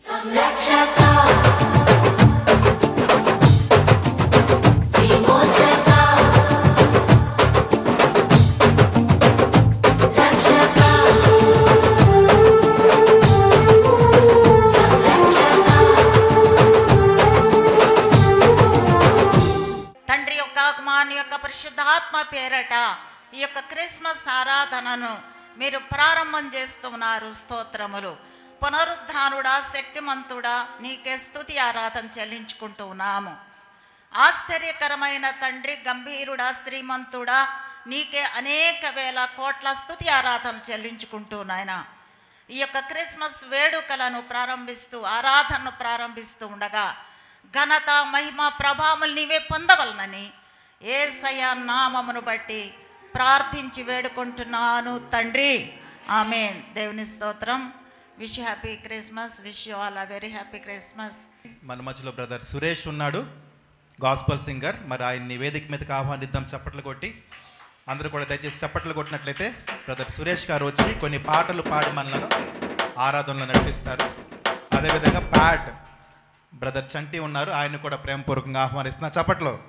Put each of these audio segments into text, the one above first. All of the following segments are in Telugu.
సంరక్షక పరిశుద్ధాత్మ పేరట ఈ యొక్క క్రిస్మస్ ఆరాధనను మీరు ప్రారంభం చేస్తున్నారు. స్తోత్రములు. పునరుద్ధానుడా, శక్తిమంతుడా, నీకే స్తుతి ఆరాధన చెల్లించుకుంటూ ఉన్నాము. ఆశ్చర్యకరమైన తండ్రి, గంభీరుడా, శ్రీమంతుడా, నీకే అనేక వేల కోట్ల స్తుతి ఆరాధన చెల్లించుకుంటూ నాయన ఈ యొక్క క్రిస్మస్ వేడుకలను ప్రారంభిస్తూ ఆరాధనను ప్రారంభిస్తూ ఉండగా ఘనత, మహిమ, ప్రభావములు నీవే పొందవలనని యేసయ్య నామమును బట్టి ప్రార్థించి వేడుకుంటున్నాను తండ్రి. ఆమేన్. దేవుని స్తోత్రం. Wish happy Christmas. Wish you all a very happy Christmas. మన మధ్యలో బ్రదర్ సురేష్ ఉన్నాడు, గాస్పల్ సింగర్. మరి ఆయన్ని వేదిక మీదకి ఆహ్వానిద్దాం చప్పట్లు కొట్టి. అందరూ కూడా దయచేసి చప్పట్లు కొట్టినట్లయితే బ్రదర్ సురేష్ గారు వచ్చి కొన్ని పాటలు పాడి మనలను ఆరాధనలో నడిపిస్తారు. అదేవిధంగా ప్యాడ్ బ్రదర్ చంటి ఉన్నారు, ఆయన కూడా ప్రేమపూర్వకంగా ఆహ్వానిస్తున్నారు. చప్పట్లో.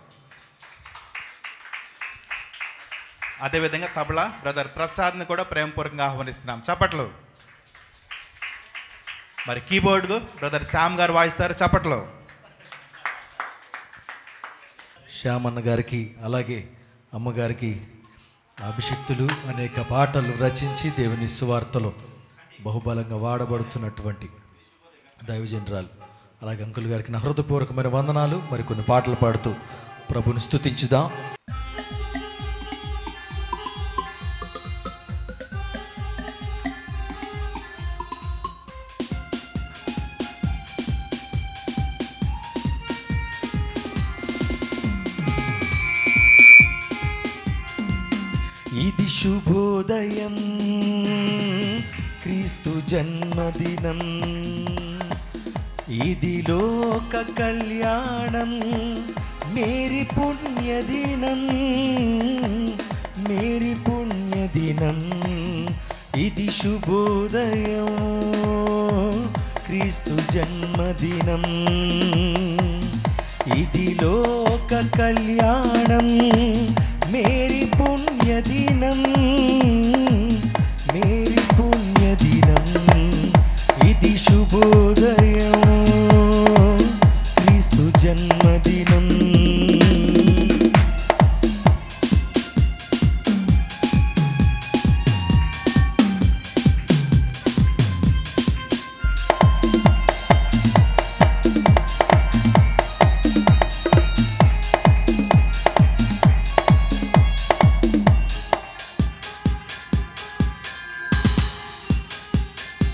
అదేవిధంగా తబలా బ్రదర్ ప్రసాద్ని కూడా ప్రేమపూర్వకంగా ఆహ్వానిస్తున్నాం. చప్పట్లు. మరి కీబోర్డ్ బ్రదర్ శ్యామ్ గారు వాయిస్తారు. చప్పట్లో. శ్యామ్ అన్న గారికి అలాగే అమ్మగారికి అభిషిక్తులు అనేక పాటలు రచించి దేవుని సువార్తలో బహుబలంగా వాడబడుతున్నటువంటి దైవజనరాలు అలాగే అంకుల్ గారికి నా హృదయపూర్వకమైన వందనాలు. మరి కొన్ని పాటలు పాడుతూ ప్రభుని స్తుతించుదాం. ఇది శుభోదయం, క్రీస్తు జన్మదినం, ఇది లోక కళ్యాణం, మేరీ పుణ్యదినం, మేరీ పుణ్యదినం. ఇది శుభోదయం, క్రీస్తు జన్మదినం, ఇది లోక కళ్యాణం, మేరీ పుణ్యదినం, మేరీ పుణ్యదినం. ఇది శుభోదయం, క్రీస్తు జన్మదినం.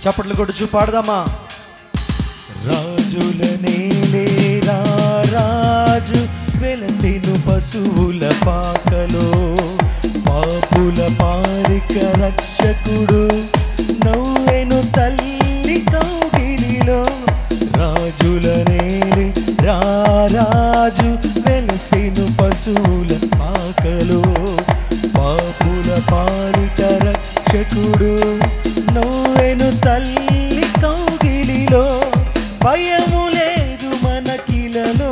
చప్పట్లు కొడుచు పాడదామా. రాజుల నేలేరా రాజు వెలసెను పశువుల పాకలో, పాపుల పారిక రక్షకుడు నవ్వెను తల్లి కౌగిలిలో. రాజుల నేలే రాజు వెలసెను పశువుల పాకలో, పాపుల పారిక రక్షకుడు నవ్వెను తల్లి కౌగిలిలో. భయము లేదు మనకిలలో,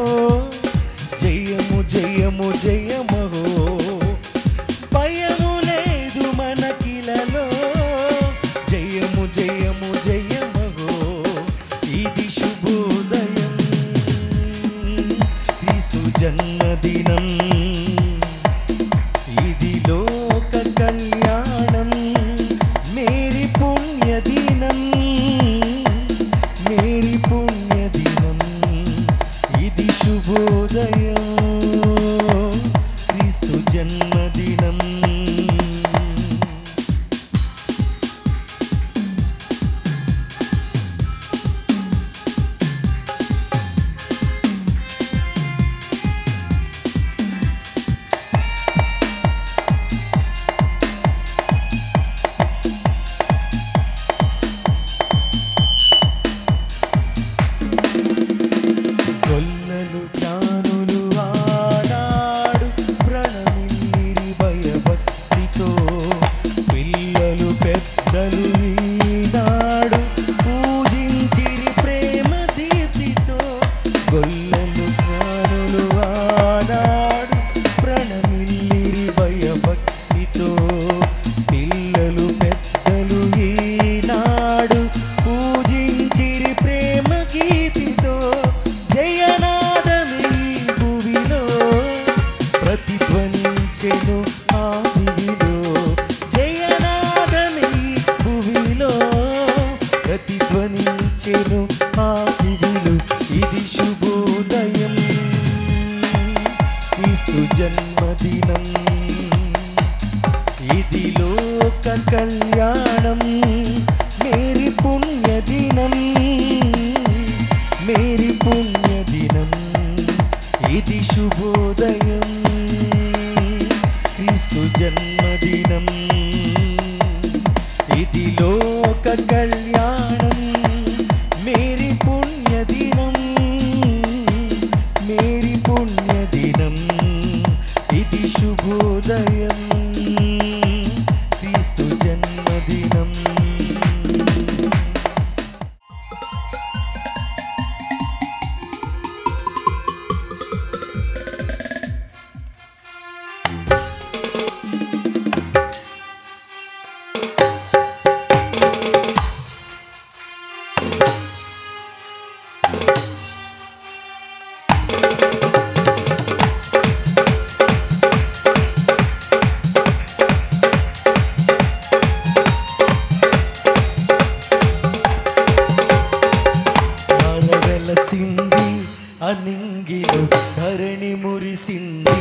జయము జయము జయమహో. భయము లేదు మనకిలలో, జయము జయము జయమహో. పలికెను ఆ దివిలో ఇది శుభోదయం క్రీస్తు జన్మదినం ఇది లోక కళ్యాణం మేరీ పుణ్యదినం మేరీ పుణ్యదినం ఇది శుభోదయం క్రీస్తు జన్మదినం ఇది లోక కళ్యాణం మేరీ పుణ్యదినం మేరీ పుణ్యదినం ఇది శుభోదయం క్రీస్తు జన్మదినం అనింగిలో ధరణి మురిసింది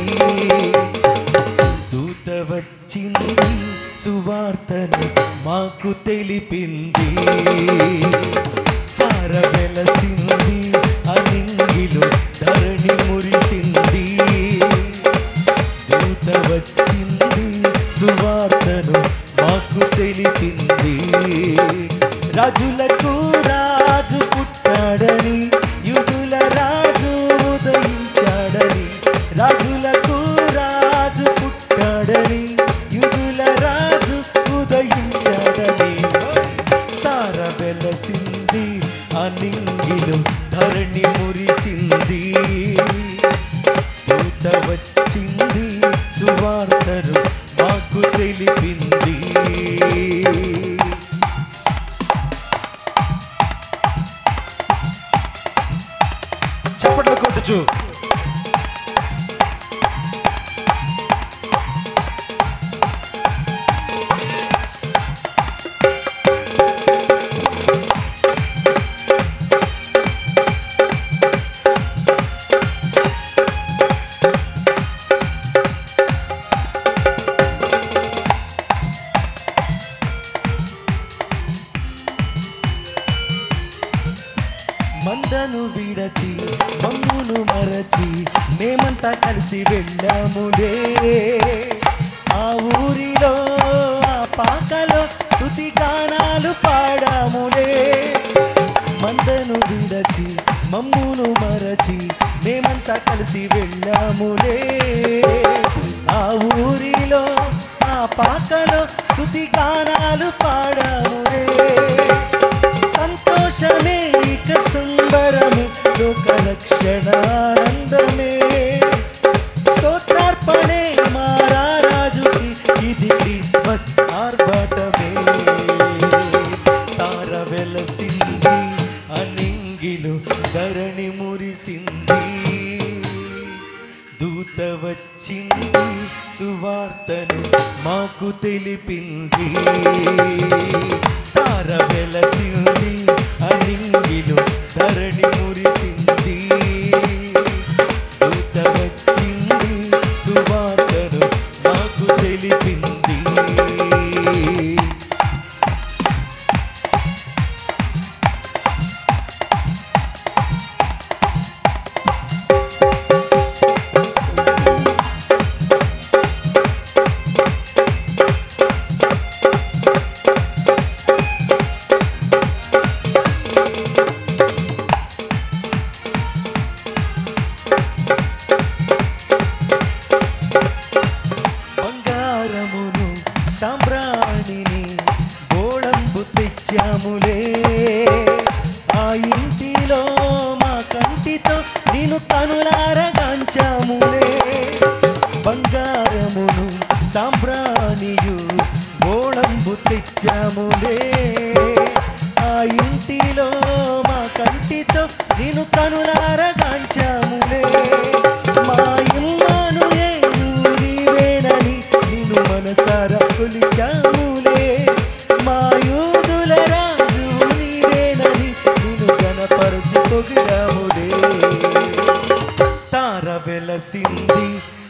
దూత వచ్చింది సువార్తను మాకు తెలిపింది పారవెలసింది అనింగిలో ధరణి మురిసింది దూత వచ్చింది సువార్తను మాకు తెలిపింది రాజులకు రాజు పుట్టాడని యుదుల రాజు ఉదయించాడని రాజులకు రాజు పుట్టాడని యుదుల రాజు ఉదయించాడని తార వెలసింది అనింగిలో ధరణి మురిసింది దూత వచ్చింది సువార్తను మాకు తెలిపింది చప్పట్లు కొట్టుచు మందను విడచి మమ్మును మరచి మేమంతా కలిసి వెళ్ళాములే ఆ ఊరిలో ఆ పాకలో స్తుతి గానాలు పాడాములే మందను విడచి మమ్మును మరచి మేమంతా కలిసి వెళ్ళాములే ఆ ఊరిలో ఆ పాకలో స్తుతి గానాలు పాడాములే సంతోషమే ఇక సంబరమే లోక రక్షణానందమే స్తోత్రార్పణే మారారాజుకి ఇది క్రిస్మస్ ఆర్భటమే తార వెలసింది అనింగిలో ధరణి మురిసింది దూత వచ్చింది సువార్తను మాకు తెలిపింది తార వెలసింది అనింగిలో ధరణి మురిసింది దూత వచ్చింది సువార్తను మాకు తెలిపింది సాంబ్రాణిని గోళంబు తెచ్చాములే ఆ ఇంటిలో మా కంటితో నిన్ను కనులారగాంచాములే బంగారమును సాంబ్రాణియు గోళంబు తెచ్చాములే ఆ ఇంటిలో మా కంటితో నిన్ను కనులారగాంచాములే మా ఇమ్మాను నీవేనని నిన్ను మనసారా కొలిచాములే మా యూదుల రాజు నీవేనని నిన్ను వెలసింది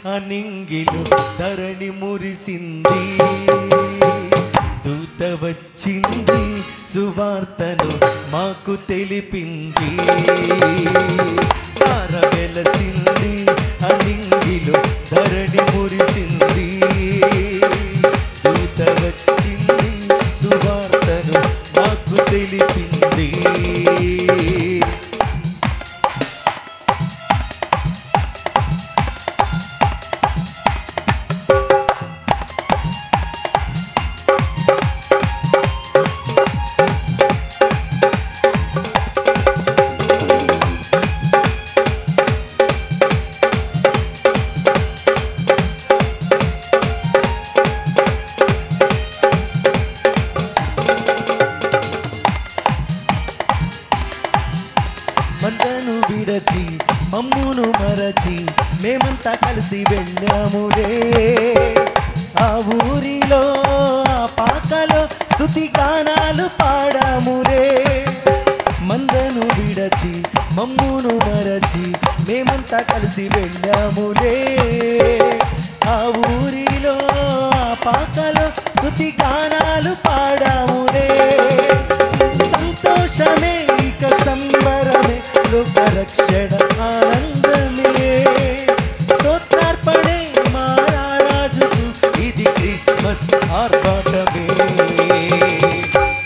అనింగిలో ధరణి మురిసింది దూత వచ్చింది సువార్తను మాకు తెలిపింది తార వెలసింది అనింగిలో ధరణి మురిసింది దూత వచ్చింది సువార్తను మాకు తెలిపింది మందను విడచి మమ్మును మరచి మేమంతా కలిసి వెళ్ళాములే ఆ ఊరిలో ఆ పాకలో స్తుతి గానాలు పాడాములే మందను విడచి మమ్మును మరచి మేమంతా కలిసి వెళ్ళాములే ఆ ఊరిలో ఆ పాకలో స్తుతి గానాలు పాడాములే సంతోషమే ఇక సంబరమే లోక రక్షణ ఆనందమే స్తోత్రార్పణే మా రాజుకు ఇది క్రిస్మస్ ఆర్భాటమే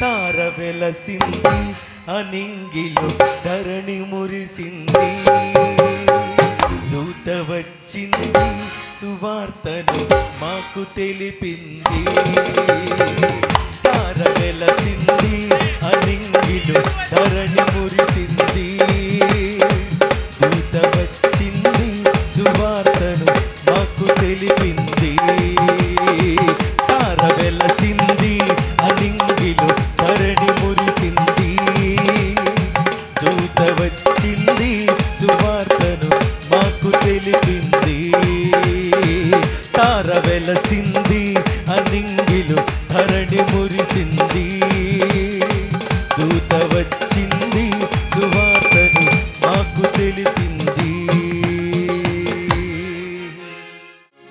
తార వెలసింది అనింగిలో ధరణి మురిసింది దూత వచ్చింది సువార్తను మాకు తెలిపింది తార వెలసింది అనింగిలో ధరణి మురిసింది దూత వచ్చింది సువార్తను మాకు తెలిపింది తార వెలసింది అనింగిలో ధరణి మురిసింది దూత వచ్చింది సువార్తను మాకు తెలిపింది తార వెలసింది అనింగిలో ధరణి మురిసింది దూత వచ్చింది సువార్తను మాకు తెలిపింది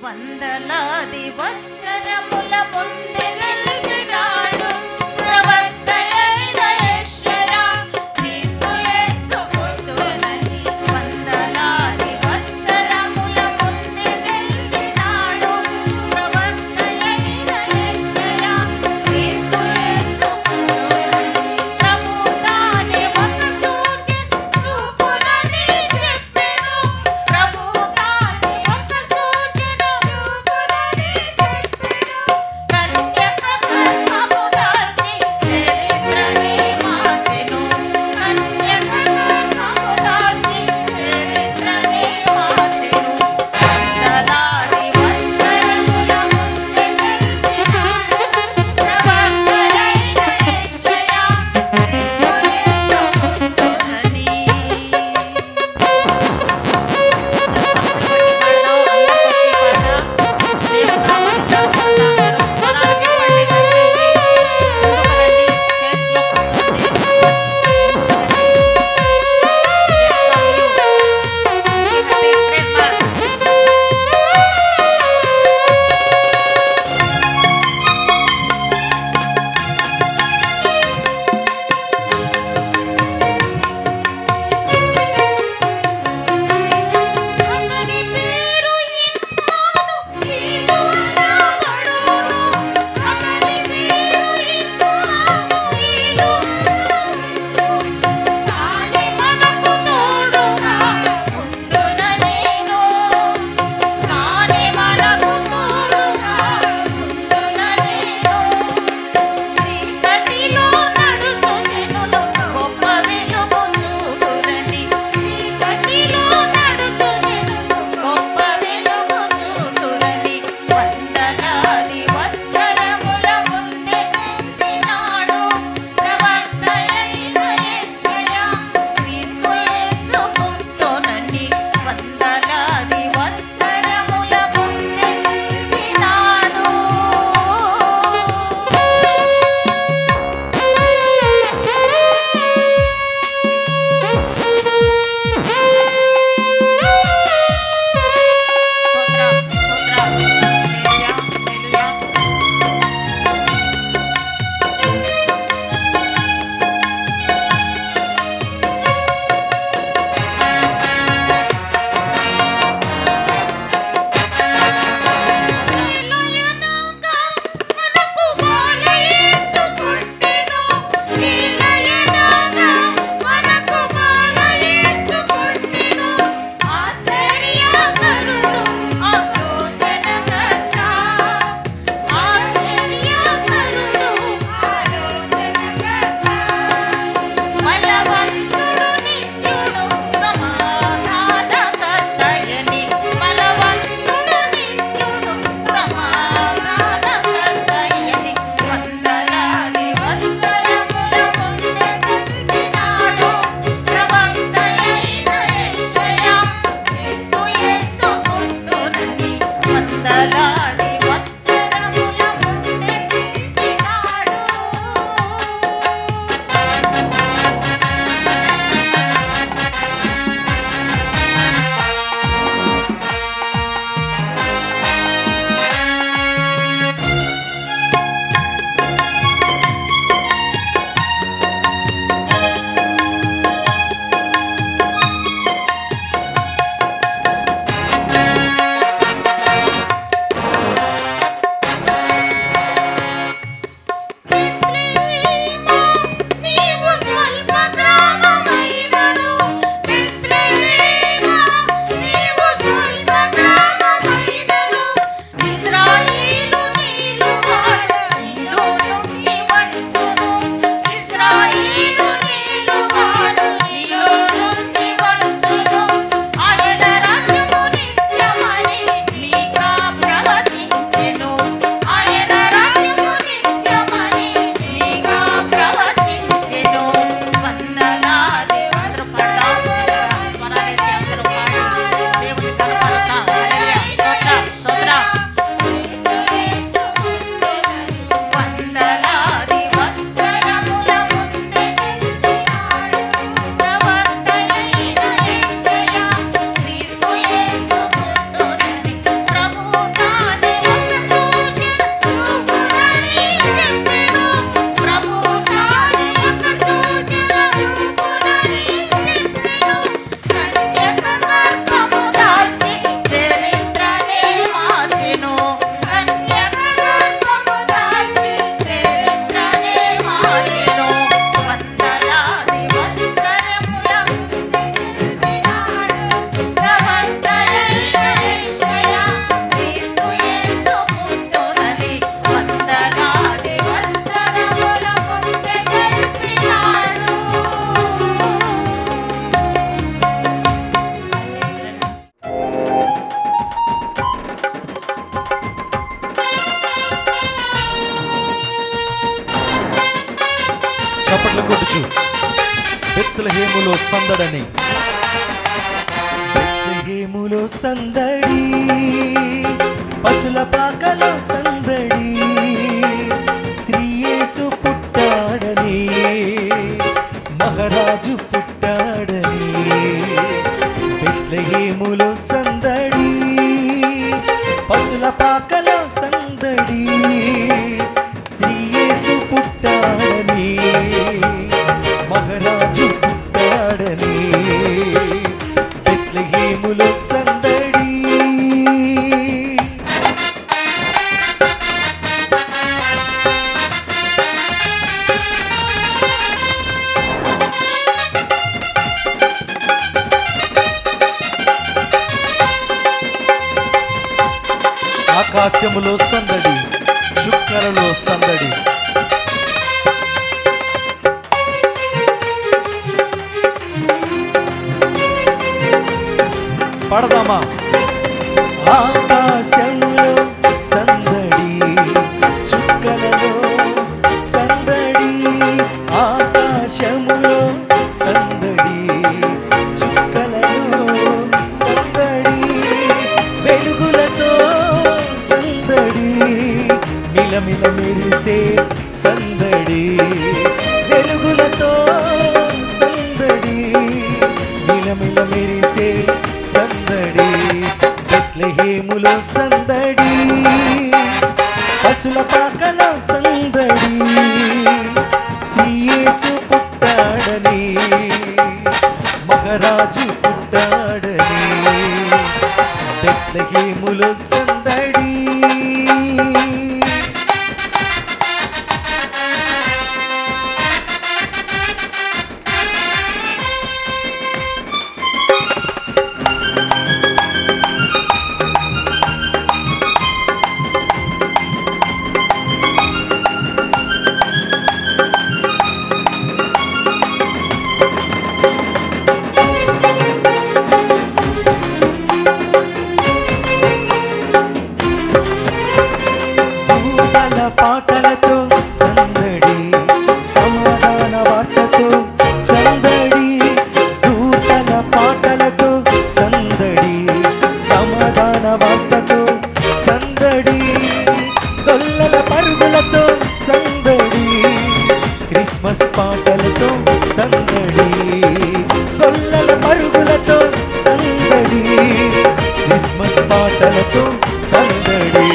వందలాది వత్సరముల ముందే నిలిచినాడు ప్రవక్తయైన యెషయా క్రీస్తు యేసు పుట్టాడని. బెత్లెహేములో సందడి, పశుల పాకలో సందడి, శ్రీ యేసు పుట్టాడని, మహారాజు పుట్టాడని. బెత్లెహేములో సందడి, పశుల పాకలో సందడి, శ్రీ యేసు పుట్టాడని, మహారాజు పుట్టాడని. బెత్లెహేములో సందడి. ఆకాశములో సందడి, చుక్కలలో సందడి. పడదామా? ఆకాశములో సందడి, చుక్కలలో సందడి. ఆకాశములో సందడి, చుక్కలలో సందడి. వెలుగులతో సందడి, మిలమిల మెరిసే సందడి. వెలుగులతో సందడి, మిలమిల మెరిసే సందడి. బెత్లెహేములో సందడి, పశుల పాకలో సందడి, శ్రీ యేసు పుట్టాడని, మహారాజు పుట్టాడని. బెత్లెహేములో సందడి. పాటలతో సందడి, సమాధాన వార్తతో సందడి. దూతల పాటలతో సందడి, సమాధాన వార్తతో సందడి. గొల్లల పరుగులతో సందడి, క్రిస్మస్ పాటలతో సందడి. గొల్లల పరుగులతో సందడి, క్రిస్మస్ పాటలతో సందడి.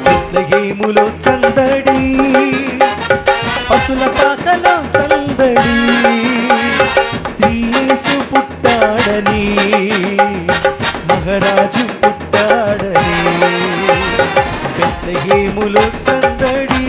బెత్లెహేములో సందడి, పశుల పాకలో సందడి, శ్రీ యేసు పుట్టాడని, మహారాజు పుట్టాడని. బెత్లెహేములో సందడి.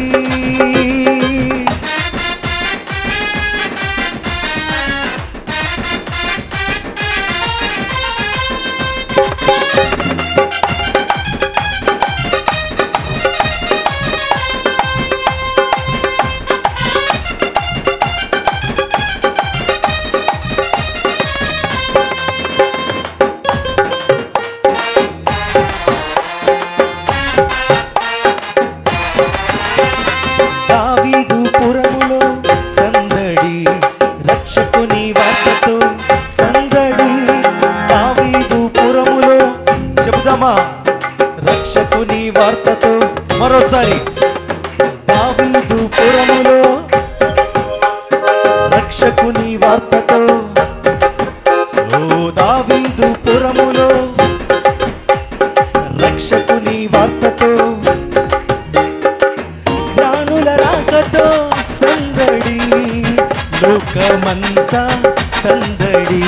దావీదు పురములో సందడి, రక్షకుని వార్తతో సందడి. దావీదు పురములో చెబుదామా? రక్షకుని వార్తతో. మరోసారి. దావీదు పురములో రక్షకుని వార్తతో. ఓ దావీదు పురములో రక్షకుని వార్తతో. జ్ఞానుల రాకతో సందడి, లోకమంతా సందడి.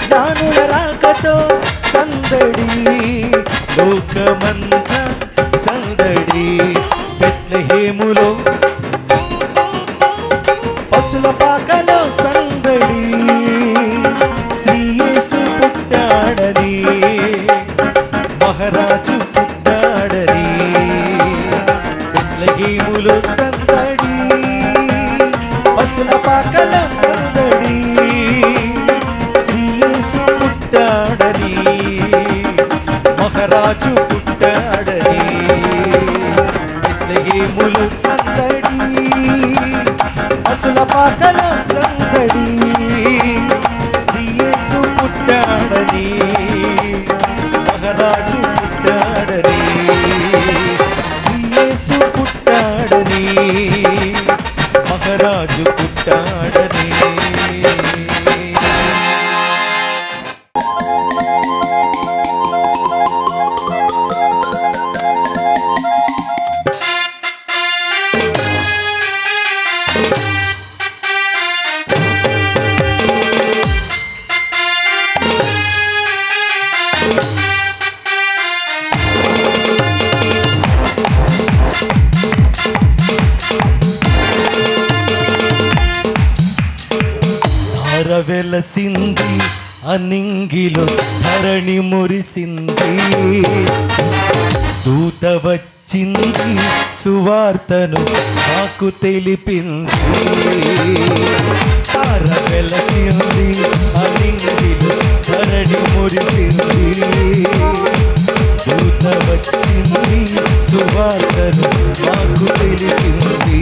జ్ఞానుల రాకతో సందడి, లోకమంతా సందడి. బెత్లెహేములో పశుల పాకలో సందడి, శ్రీ యేసు పుట్టాడని, మహారాజు పుట్టాడని. బెత్లెహేములో సందడి, పశుల పాకలో సందడి, శ్రీ యేసు పుట్టాడని, మహారాజు పుట్టాడని. వెలసింది అనింగిలో ధరణి మురిసింది దూత వచ్చింది సువార్తను మాకు తెలిపింది తార వెలసింది అనింగిలో ధరణి మురిసింది దూత వచ్చింది సువార్తను మాకు తెలిపింది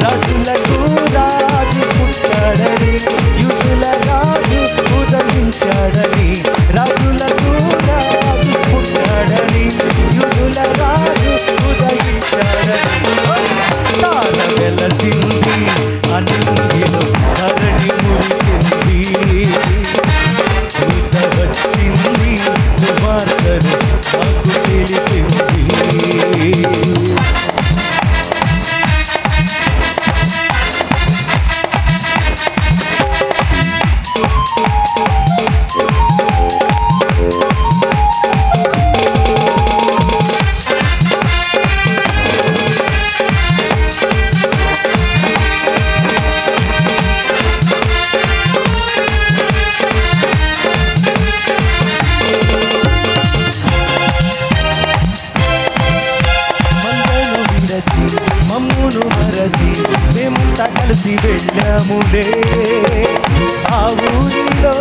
రాజులకు రాజు పుట్టాడని యుద్ధుల రాజు ఉదయించాడని రాజులకు రాజు పుట్టాడని యుద్ధుల రాజు ఉదయించాడని తార వెలసింది అనింగిలో ధరణి మురిసింది దూత వచ్చింది సువార్తను మాకు తెలిపింది మమ్మును మరచి మేమంతా కలిసి వెళ్ళాములే ఆ ఊరిలో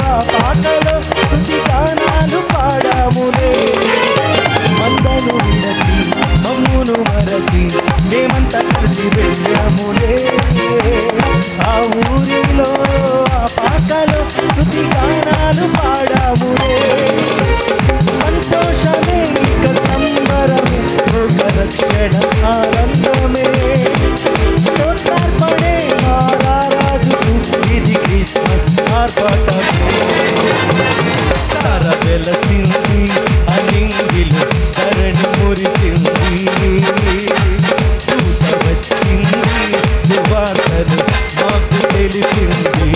ఆ పాటలో స్తుతి గానాలు పాడాములే మందను విడచి మమ్మును మరచి మేమంతా కలిసి వెళ్ళాములే ఆ ఊరిలో ఆ పాటలో స్తుతి గానాలు పాడాములే సంతోషమే ఇక సంబరమే ఒక రక్షణ ఆనందమే స్తోత్రార్పణే మారారాజుకు ఇది క్రిస్మస్ ఆర్భాటమే తార వెలసింది అనింగిలో ధరణి మురిసింది దూత వచ్చింది సువార్తను మాకు తెలిపింది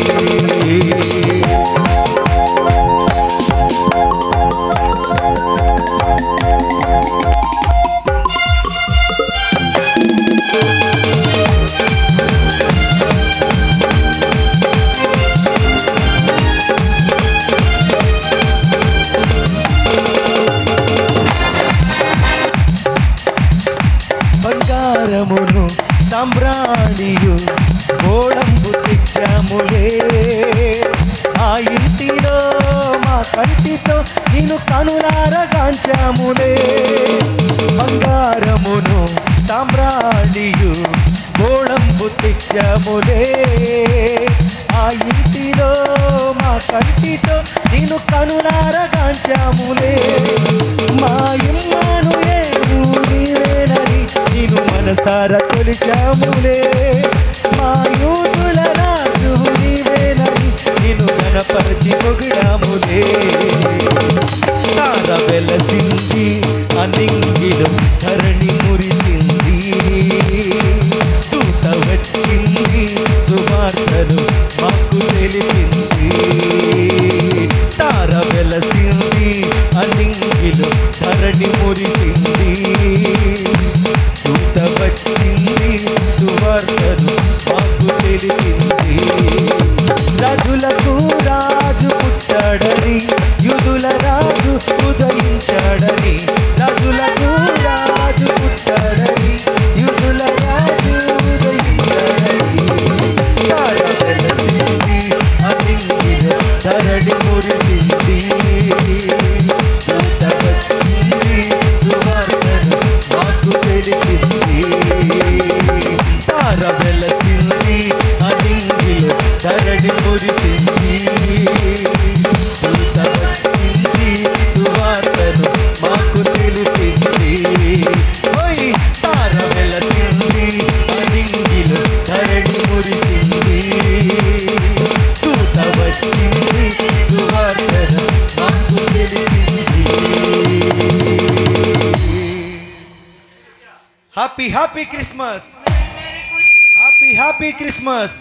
బంగారమును సాంబ్రాణియు గోళంబు తెచ్చాములే ఆ ఇంటిలో మా కంటితో నిన్ను కనులారగాంచాములే బంగారమును సాంబ్రాణియు గోళంబు తెచ్చాములే ఆ ఇంటిలో మా కంటితో నిన్ను కనులారగాంచాములే మా ఇమ్మాను నీవేనని నిన్ను మనసారా కొలిచాములే మా యూదుల రాజు నీవేనని నిన్ను గణపరచి పొగిడాములే తార వెలసింది అనింగిలో ధరణి మురిసింది దూత వచ్చింది సువార్తను మాకు తెలిపింది తార వెలసింది అనింగిలో ధరణి మురిసింది దూత వచ్చింది సువార్తను మాకు తెలిపింది రాజులకు రాజు పుట్టాడని యుదుల రాజు ఉదయించాడని రాజులకు రాజు పుట్టాడని యుదుల రాజు ఉదయించాడని తార వెలసింది అనింగిలో ధరణి మురిసింది దూత వచ్చింది సువార్తను మాకు తెలిపింది తార వెలసింది అనింగిలో ధరణి మురిసింది దూత వచ్చింది సువార్తను మాకు తెలిపింది ఓయ్ తార వెలసింది అనింగిలో ధరణి మురిసింది దూత వచ్చింది సువార్తను మాకు తెలిపింది happy happy Christmas happy happy Christmas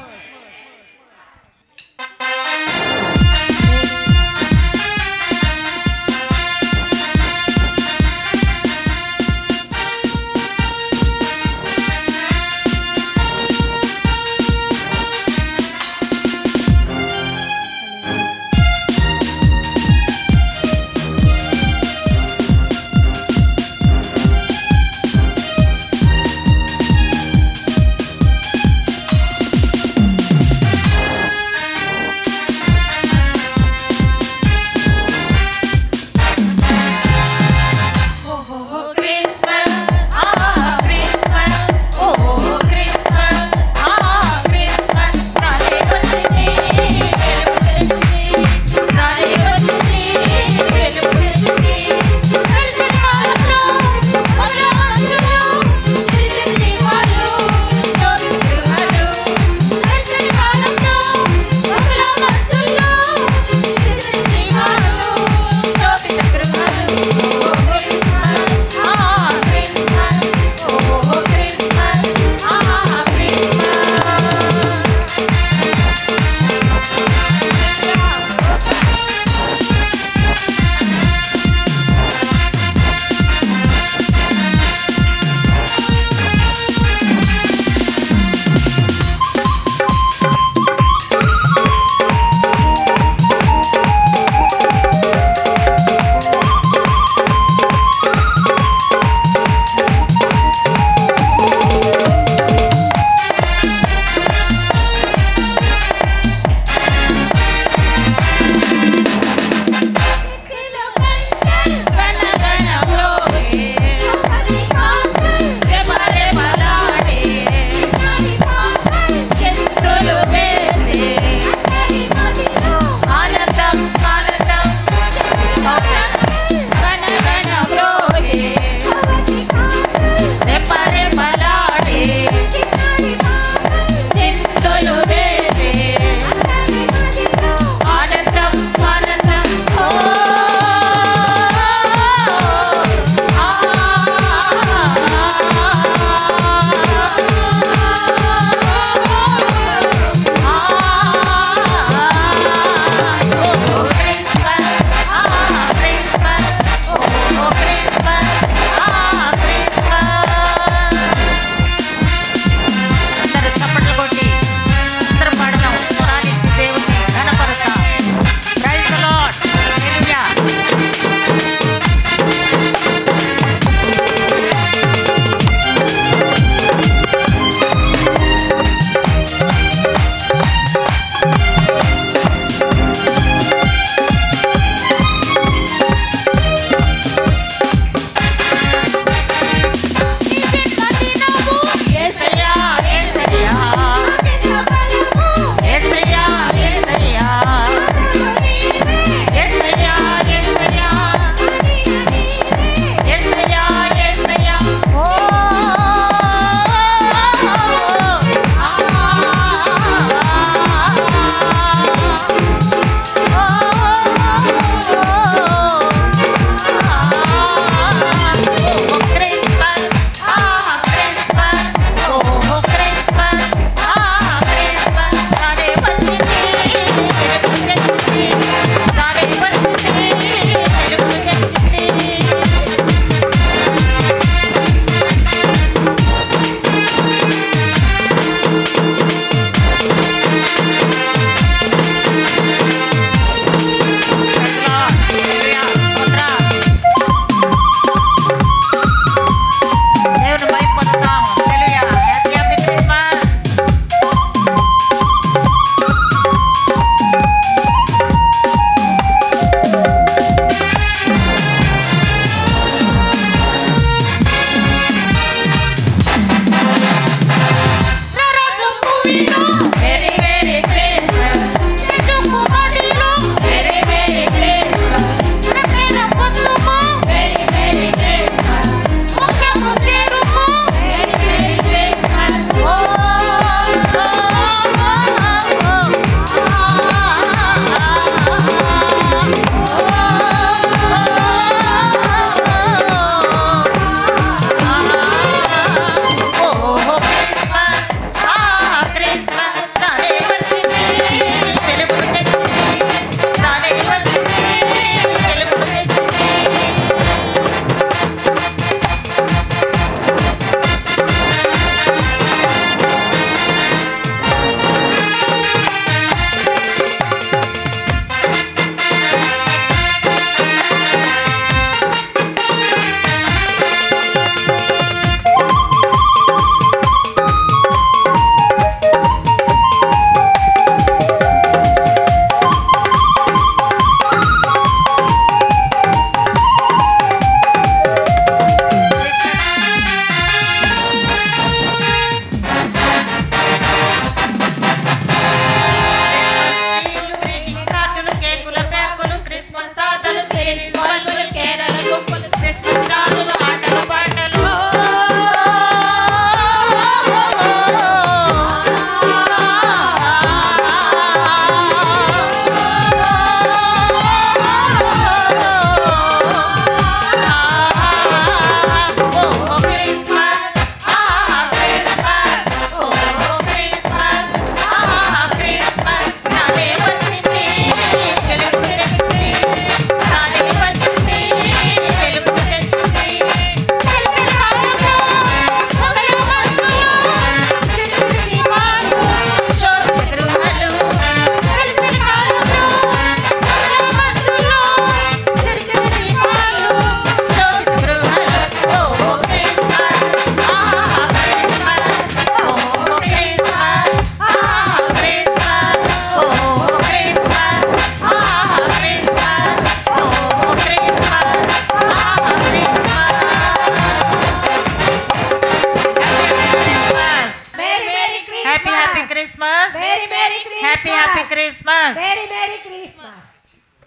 happy Christmas. Merry Christmas.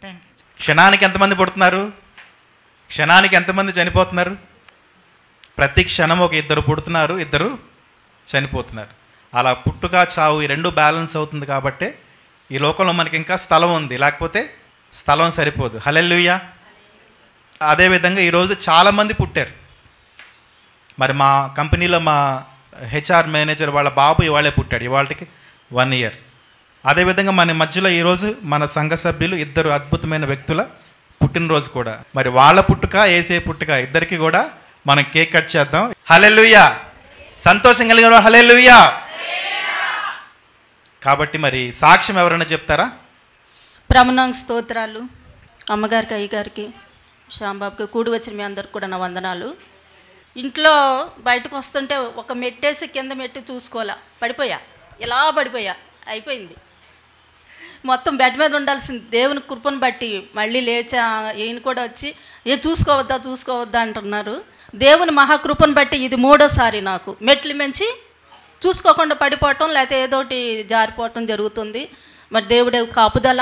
Thank you. క్షణానికి ఎంతమంది పుడుతున్నారు? క్షణానికి ఎంతమంది చనిపోతున్నారు? ప్రతి క్షణం ఒక ఇద్దరు పుడుతున్నారు, ఇద్దరు చనిపోతున్నారు. అలా పుట్టుక చావు ఈ రెండు బ్యాలెన్స్ అవుతుంది కాబట్టి ఈ లోకంలో మనకి ఇంకా స్థలం ఉంది, లేకపోతే స్థలం సరిపోదు. హల్లెలూయా. అదేవిధంగా ఈరోజు చాలామంది పుట్టారు. మరి మా కంపెనీలో మా హెచ్ఆర్ మేనేజర్ వాళ్ళ బాబు ఇవాళే పుట్టాడు, ఇవాళకి 1 year. అదేవిధంగా మన మధ్యలో ఈరోజు మన సంఘ సభ్యులు ఇద్దరు అద్భుతమైన వ్యక్తుల పుట్టినరోజు కూడా. మరి వాళ్ళ పుట్టుక ఏసే పుట్టుక ఇద్దరికి కూడా మనం కేక్ కట్ చేద్దాం. హల్లెలూయా. సంతోషం కలిగిన హల్లెలూయా. కాబట్టి మరి సాక్ష్యం ఎవరైనా చెప్తారా? ప్రమణాంగ స్తోత్రాలు. అమ్మగారికి, అయ్యగారికి, శ్యాంబాబుకి, కూడి వచ్చిన మీ అందరికి కూడా నా వందనాలు. ఇంట్లో బయటకు వస్తుంటే ఒక మెట్టేసి కింద మెట్టి చూసుకోవాలా, పడిపోయా, ఇలా పడిపోయా, అయిపోయింది. మొత్తం బెడ్ మీద ఉండాల్సింది. దేవుని కృపను బట్టి మళ్ళీ లేచా. ఈయన కూడా వచ్చి చూసుకోవద్దా అంటున్నారు. దేవుని మహాకృపను బట్టి ఇది 3వసారి నాకు మెట్లు మించి చూసుకోకుండా పడిపోవటం, లేకపోతే ఏదోటి జారిపోవటం జరుగుతుంది. మరి దేవుడే కాపుదల,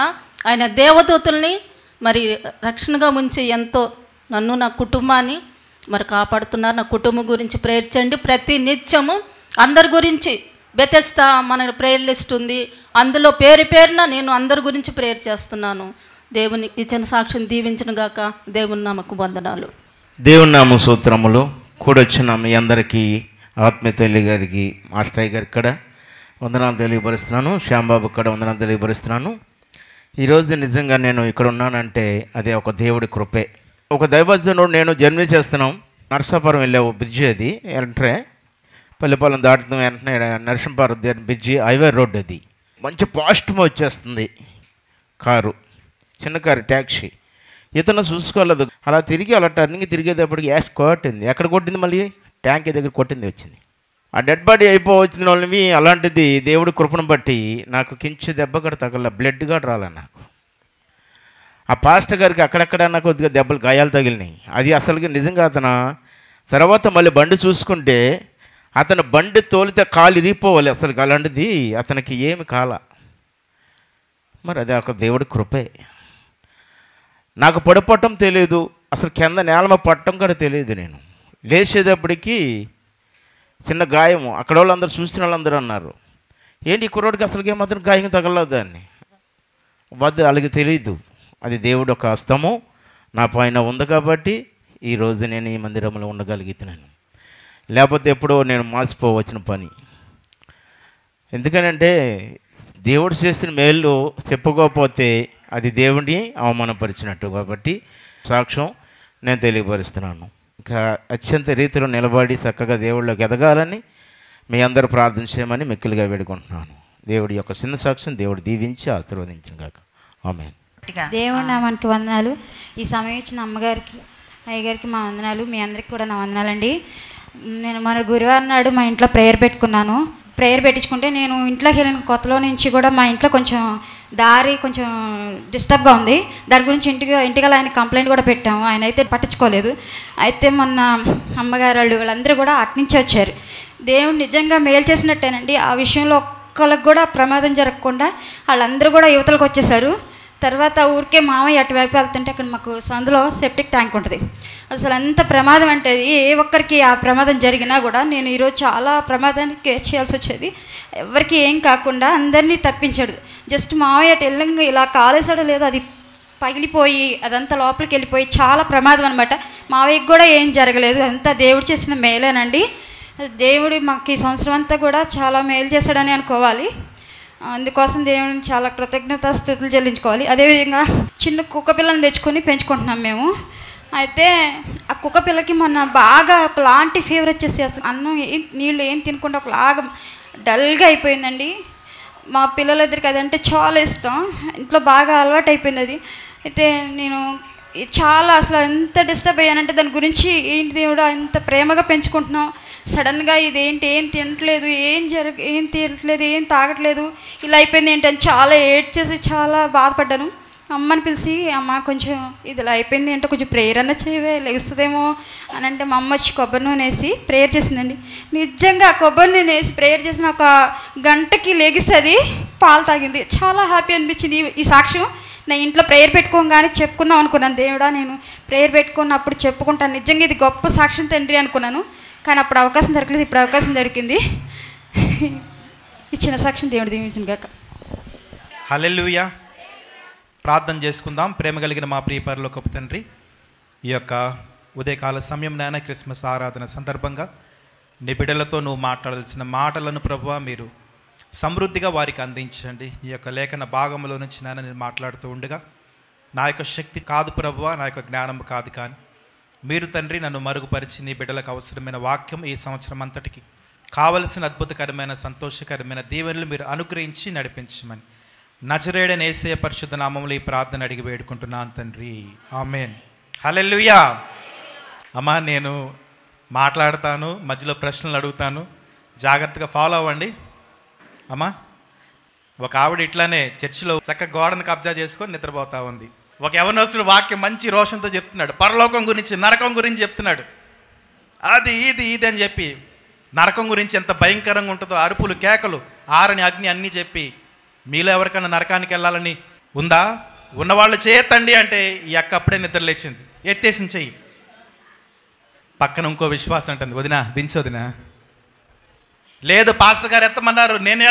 ఆయన దేవదూతుల్ని మరి రక్షణగా ఉంచి ఎంతో నన్ను, నా కుటుంబాన్ని మరి కాపాడుతున్నారు. నా కుటుంబం గురించి ప్రేయర్ చేయండి. ప్రతి నిత్యము అందరి గురించి బెతెస్తా మన ప్రేయర్ లిస్ట్ ఉంది, అందులో పేరున నేను అందరి గురించి ప్రేయర్ చేస్తున్నాను. దేవుని ఇచ్చిన సాక్ష్యం దీవించిన గాక. దేవుని నామకు వందనాలు. దేవుని నామ సూత్రములు కూడొచ్చిన మీ అందరికీ, ఆత్మీయ తల్లి గారికి, మాస్టర్ గారికి కూడా వందనాలు తెలియపరుస్తున్నాను. శ్యాంబాబు కూడా వందనాలు తెలియపరుస్తున్నాను. ఈరోజు నిజంగా నేను ఇక్కడ ఉన్నానంటే అదే ఒక దేవుడి కృపే. ఒక దైవజనుడు నేను జర్నీ చేస్తున్నాం. నరసాపురం వెళ్ళే బ్రిడ్జి, అది ఎంట్రే పల్లెపాలెం దాటుతాం, వెంటనే నరసింహాపురం బ్రిడ్జి హైవే రోడ్. అది మంచి పాజిటివ్ వచ్చేస్తుంది కారు, చిన్న కారు, ట్యాక్సీ. ఇతను చూసుకోలేదు. అలా తిరిగి అలా టర్నింగ్ తిరిగేటప్పటికి యాష్ కొట్టింది. ఎక్కడ కొట్టింది? మళ్ళీ ట్యాంక్ దగ్గర కొట్టింది, వచ్చింది. ఆ డెడ్ బాడీ అయిపోవచ్చిన వాళ్ళని. అలాంటిది దేవుడి కృపను బట్టి నాకు కించి దెబ్బ కూడా తగల, బ్లడ్ కూడా రాలే నాకు. ఆ పాస్టర్ గారికి అక్కడక్కడ నాకు కొద్దిగా దెబ్బలు, గాయాలు తగిలినాయి. అది అసలుగా నిజంగా అతను తర్వాత మళ్ళీ బండి చూసుకుంటే అతను బండి తోలితే కాలు ఇరిగిపోవాలి. అసలు అలాంటిది అతనికి ఏమి కాల. మరి అది ఒక దేవుడి కృపే. నాకు పడిపోవటం తెలియదు, అసలు కింద నేలమ పట్టడం కూడా తెలియదు. నేను లేచేటప్పటికి చిన్న గాయము. అక్కడ వాళ్ళందరూ చూసిన వాళ్ళందరూ అన్నారు, ఏంటి ఈ కుర్రోడికి అసలుకి ఏమాత్రం గాయం తగలదు దాన్ని. వద్దు, అలాగే తెలియదు. అది దేవుడు ఒక హస్తము నా పైన ఉంది కాబట్టి ఈరోజు నేను ఈ మందిరంలో ఉండగలుగుతున్నాను. లేకపోతే ఎప్పుడో నేను మాసిపోవచ్చిన పని. ఎందుకనంటే దేవుడు చేసిన మేలు చెప్పుకోకపోతే అది దేవుడిని అవమానపరిచినట్టు. కాబట్టి సాక్ష్యం నేను తెలియపరుస్తున్నాను. ఇంకా అత్యంత రీతిలో నిలబడి చక్కగా దేవుళ్ళకి ఎదగాలని మీ అందరూ ప్రార్థన చేయమని మిక్కిలిగా వేడుకుంటున్నాను. దేవుడి యొక్క చిన్న సాక్ష్యం దేవుడు దీవించి ఆశీర్వదించిన కాక. ఆమేన్. దేవుడి నామానికి వందనాలు. ఈ సమయం ఇచ్చిన అమ్మగారికి, అయ్యగారికి మా వందనాలు. మీ అందరికి కూడా నా వందనాలండి. నేను మన గురువారం నాడు మా ఇంట్లో ప్రేయర్ పెట్టుకున్నాను. ప్రేయర్ పెట్టించుకుంటే నేను ఇంట్లోకి వెళ్ళిన కొత్తలో నుంచి కూడా మా ఇంట్లో కొంచెం దారి కొంచెం డిస్టర్బ్గా ఉంది. దాని గురించి ఇంటికి ఆయన కంప్లైంట్ కూడా పెట్టాము. ఆయన అయితే పట్టించుకోలేదు. అయితే మొన్న అమ్మగారు వాళ్ళందరూ కూడా అట్నుంచి వచ్చారు. దేవుడు నిజంగా మేలు చేసినట్టేనండి. ఆ విషయంలో ఒక్కళ్ళకి కూడా ప్రమాదం జరగకుండా వాళ్ళందరూ కూడా యువతలకు వచ్చేసారు. తర్వాత ఊరికే మామయ్య అటువైపు వెళ్తుంటే అక్కడ మాకు సందులో సెప్టిక్ ట్యాంక్ ఉంటుంది. అసలు అంత ప్రమాదం అంటే ఏ ఒక్కరికి ఆ ప్రమాదం జరిగినా కూడా నేను ఈరోజు చాలా ప్రమాదానికి కేర్ చేయాల్సి వచ్చేది. ఎవరికి ఏం కాకుండా అందరినీ తప్పించాడు. జస్ట్ మామయ్య అటు వెళ్ళంగా ఇలా కాలేసాడో లేదో అది పగిలిపోయి అదంతా లోపలికి వెళ్ళిపోయి చాలా ప్రమాదం అనమాట. మావయ్యకి కూడా ఏం జరగలేదు. అంతా దేవుడు చేసిన మేలేనండి. దేవుడు మాకు ఈ సంవత్సరం అంతా కూడా చాలా మేలు చేశాడని అనుకోవాలి. అందుకోసం దేవుడిని చాలా కృతజ్ఞతాస్తుతులు చెల్లించుకోవాలి. అదేవిధంగా చిన్న కుక్క పిల్లని తెచ్చుకొని పెంచుకుంటున్నాం మేము. అయితే ఆ కుక్క పిల్లకి మొన్న బాగా ప్లాంటి ఫీవర్ వచ్చేసి అసలు అన్నం నీళ్ళు ఏం తినకుండా ఒకలాగా డల్గా అయిపోయిందండి. మా పిల్లలిద్దరికి అదంటే చాలా ఇష్టం. ఇంట్లో బాగా అలవాటు అయిపోయింది అది. అయితే నేను చాలా అసలు ఎంత డిస్టర్బ్ అయ్యానంటే దాని గురించి ఏంటి దేవుడా ఎంత ప్రేమగా పెంచుకుంటున్నాం, సడన్గా ఇదేంటి ఏం తినట్లేదు, ఏం తినట్లేదు, ఏం తాగట్లేదు, ఇలా అయిపోయింది ఏంటని చాలా ఏడ్చేసి చాలా బాధపడ్డాను. అమ్మని పిలిచి అమ్మ కొంచెం ఇదిలా అయిపోయింది అంటే కొంచెం ప్రేయర్ అన్న చేయవే లెగుస్తుందేమో అని అంటే మా అమ్మ వచ్చి కొబ్బరి నూనె వేసి ప్రేయర్ చేసిందండి. నిజంగా కొబ్బరి నూనె వేసి ప్రేయర్ చేసిన ఒక గంటకి లెగిస్తుంది, పాలు తాగింది. చాలా హ్యాపీ అనిపించింది ఈ సాక్ష్యం. నా ఇంట్లో ప్రేయర్ పెట్టుకోగానే చెప్పుకుందాం అనుకున్నాను. దేవుడా నేను ప్రేయర్ పెట్టుకున్నప్పుడు చెప్పుకుంటాను, నిజంగా ఇది గొప్ప సాక్ష్యం తండ్రి అనుకున్నాను. కానీ అప్పుడు అవకాశం దొరకలేదు, ఇప్పుడు అవకాశం దొరికింది. ఈ చిన్న సాక్ష్యం దేవుడు దీవించింది గాక. హల్లెలూయా. ప్రార్థన చేసుకుందాం. ప్రేమ కలిగిన మా ప్రియ పరలోకపు తండ్రి, ఈ యొక్క ఉదయకాల సమయం నాయన క్రిస్మస్ ఆరాధన సందర్భంగా నీ బిడ్డలతో నువ్వు మాట్లాడాల్సిన మాటలను ప్రభువా మీరు సమృద్ధిగా వారికి అందించండి. ఈ యొక్క లేఖన భాగంలో నుంచి నాయన నేను మాట్లాడుతూ ఉండగా నా యొక్క శక్తి కాదు ప్రభువా, నా యొక్క జ్ఞానం కాదు, కానీ మీరు తండ్రి నన్ను మరుగుపరిచి నీ బిడ్డలకు అవసరమైన వాక్యం ఈ సంవత్సరం అంతటికి కావలసిన అద్భుతకరమైన సంతోషకరమైన దీవెనలు మీరు అనుగ్రహించి నడిపించమని నజరేయుడైన యేసయ్య పరిశుద్ధ నామములో ఈ ప్రార్థన అడిగి వేడుకుంటున్నాను తండ్రి, ఆమేన్. హల్లెలూయా. అమ్మా నేను మాట్లాడతాను, మధ్యలో ప్రశ్నలు అడుగుతాను, జాగ్రత్తగా ఫాలో అవ్వండి. అమ్మా ఒక ఆవిడ ఇట్లానే చర్చిలో చక్కగా గోడను కబ్జా చేసుకొని నిద్రపోతా ఉంది. ఒక యవనస్తుడు వాక్యం మంచి రోషంతో చెప్తున్నాడు, పరలోకం గురించి నరకం గురించి చెప్తున్నాడు. అది ఇది అని చెప్పి నరకం గురించి ఎంత భయంకరంగా ఉంటుందో, అరుపులు కేకలు ఆరని అగ్ని అన్నీ చెప్పి మీలో ఎవరికైనా నరకానికి వెళ్ళాలని ఉందా? ఉన్నవాళ్ళు చేయొద్దండి అంటే ఈ అక్క అప్పుడే నిద్ర లేచింది, ఎత్తేసింది చెయ్యి. పక్కన ఇంకో విశ్వాసం ఉంటుంది, వదినా దించొదినా, లేదు పాస్టర్ గారు ఎత్తమన్నారు నేను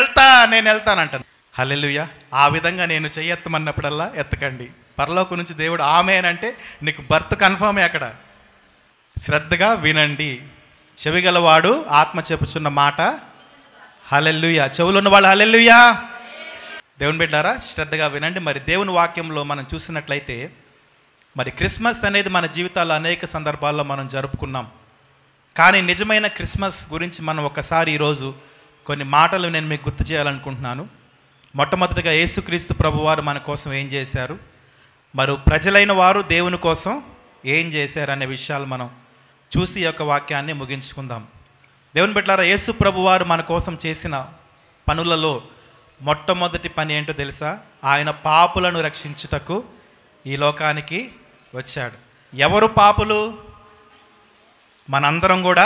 వెళ్తానంటాను. హల్లెలూయా. ఆ విధంగా నేను చెయ్యెత్తమన్నప్పుడల్లా ఎత్తకండి. పరలోకం నుంచి దేవుడు ఆమేనంటే నీకు బర్త్ కన్ఫర్మే. అక్కడ శ్రద్ధగా వినండి. చెవిగలవాడు ఆత్మ చెప్పుచున్న మాట. హల్లెలూయా. చెవులు ఉన్నవాళ్ళు హల్లెలూయా. దేవుని బిడ్డారా శ్రద్ధగా వినండి. మరి దేవుని వాక్యంలో మనం చూసినట్లయితే మరి క్రిస్మస్ అనేది మన జీవితాల్లో అనేక సందర్భాల్లో మనం జరుపుకున్నాం. కానీ నిజమైన క్రిస్మస్ గురించి మనం ఒకసారి ఈరోజు కొన్ని మాటలు నేను మీకు గుర్తు చేయాలనుకుంటున్నాను. మొట్టమొదటిగా యేసుక్రీస్తు ప్రభువారు మన కోసం ఏం చేశారు, మరి ప్రజలైన వారు దేవుని కోసం ఏం చేశారు అనే విషయాలు మనం చూసి ఈ యొక్క వాక్యాన్ని ముగించుకుందాం. దేవుని బిడ్డలారా యేసు ప్రభువారు మన కోసం చేసిన పనులలో మొట్టమొదటి పని ఏంటో తెలుసా? ఆయన పాపులను రక్షించుటకు ఈ లోకానికి వచ్చాడు. ఎవరు పాపులు? మనందరం కూడా.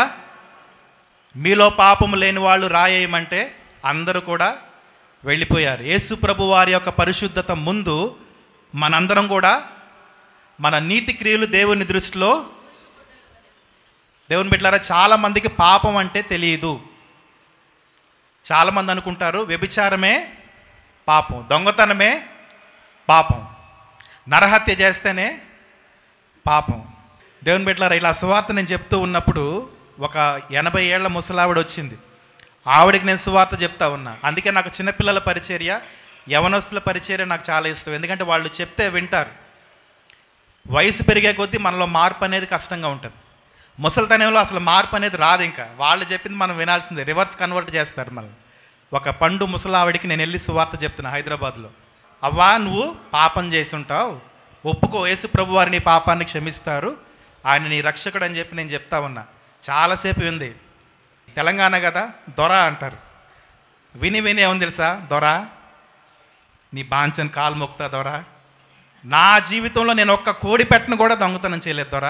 మీలో పాపము లేని వాళ్ళు రాయేయమంటే అందరూ కూడా వెళ్ళిపోయారు. యేసు ప్రభు వారి యొక్క పరిశుద్ధత ముందు మనందరం కూడా మన నీతి క్రియలు దేవుని దృష్టిలో, దేవుని బిడ్డలారా చాలామందికి పాపం అంటే తెలియదు. చాలామంది అనుకుంటారు వ్యభిచారమే పాపం, దొంగతనమే పాపం, నరహత్య చేస్తేనే పాపం. దేవుని బిడ్డలారా ఇలా సువార్త నేను చెప్తూ ఉన్నప్పుడు ఒక 80 ఏళ్ల ముసలావిడ వచ్చింది. ఆవిడకి నేను సువార్త చెప్తా ఉన్నా. అందుకే నాకు చిన్నపిల్లల పరిచర్య, యవనస్తుల పరిచర్య నాకు చాలా ఇష్టం. ఎందుకంటే వాళ్ళు చెప్తే వింటారు. వయసు పెరిగే కొద్దీ మనలో మార్పు అనేది కష్టంగా ఉంటుంది. ముసలితనంలో అసలు మార్పు అనేది రాదు. ఇంకా వాళ్ళు చెప్పింది మనం వినాల్సిందే, రివర్స్ కన్వర్ట్ చేస్తారు మనం. ఒక పండు ముసలావిడికి నేను వెళ్ళి సువార్త చెప్తున్నా హైదరాబాద్లో. అవ్వా నువ్వు పాపం చేసి ఉంటావు, ఒప్పుకో, యేసు ప్రభు వారిని పాపాన్ని క్షమిస్తారు, ఆయన నీ రక్షకుడు అని చెప్పి నేను చెప్తా ఉన్నా. చాలాసేపు ఉంది. తెలంగాణ కదా దొర అంటారు. విని ఏముంది తెలుసా? దొర నీ బాంచని కాలు మొక్కుతా దొర. నా జీవితంలో నేను ఒక్క కోడి పెట్టను కూడా దొంగతనం చేయలేదు దొర,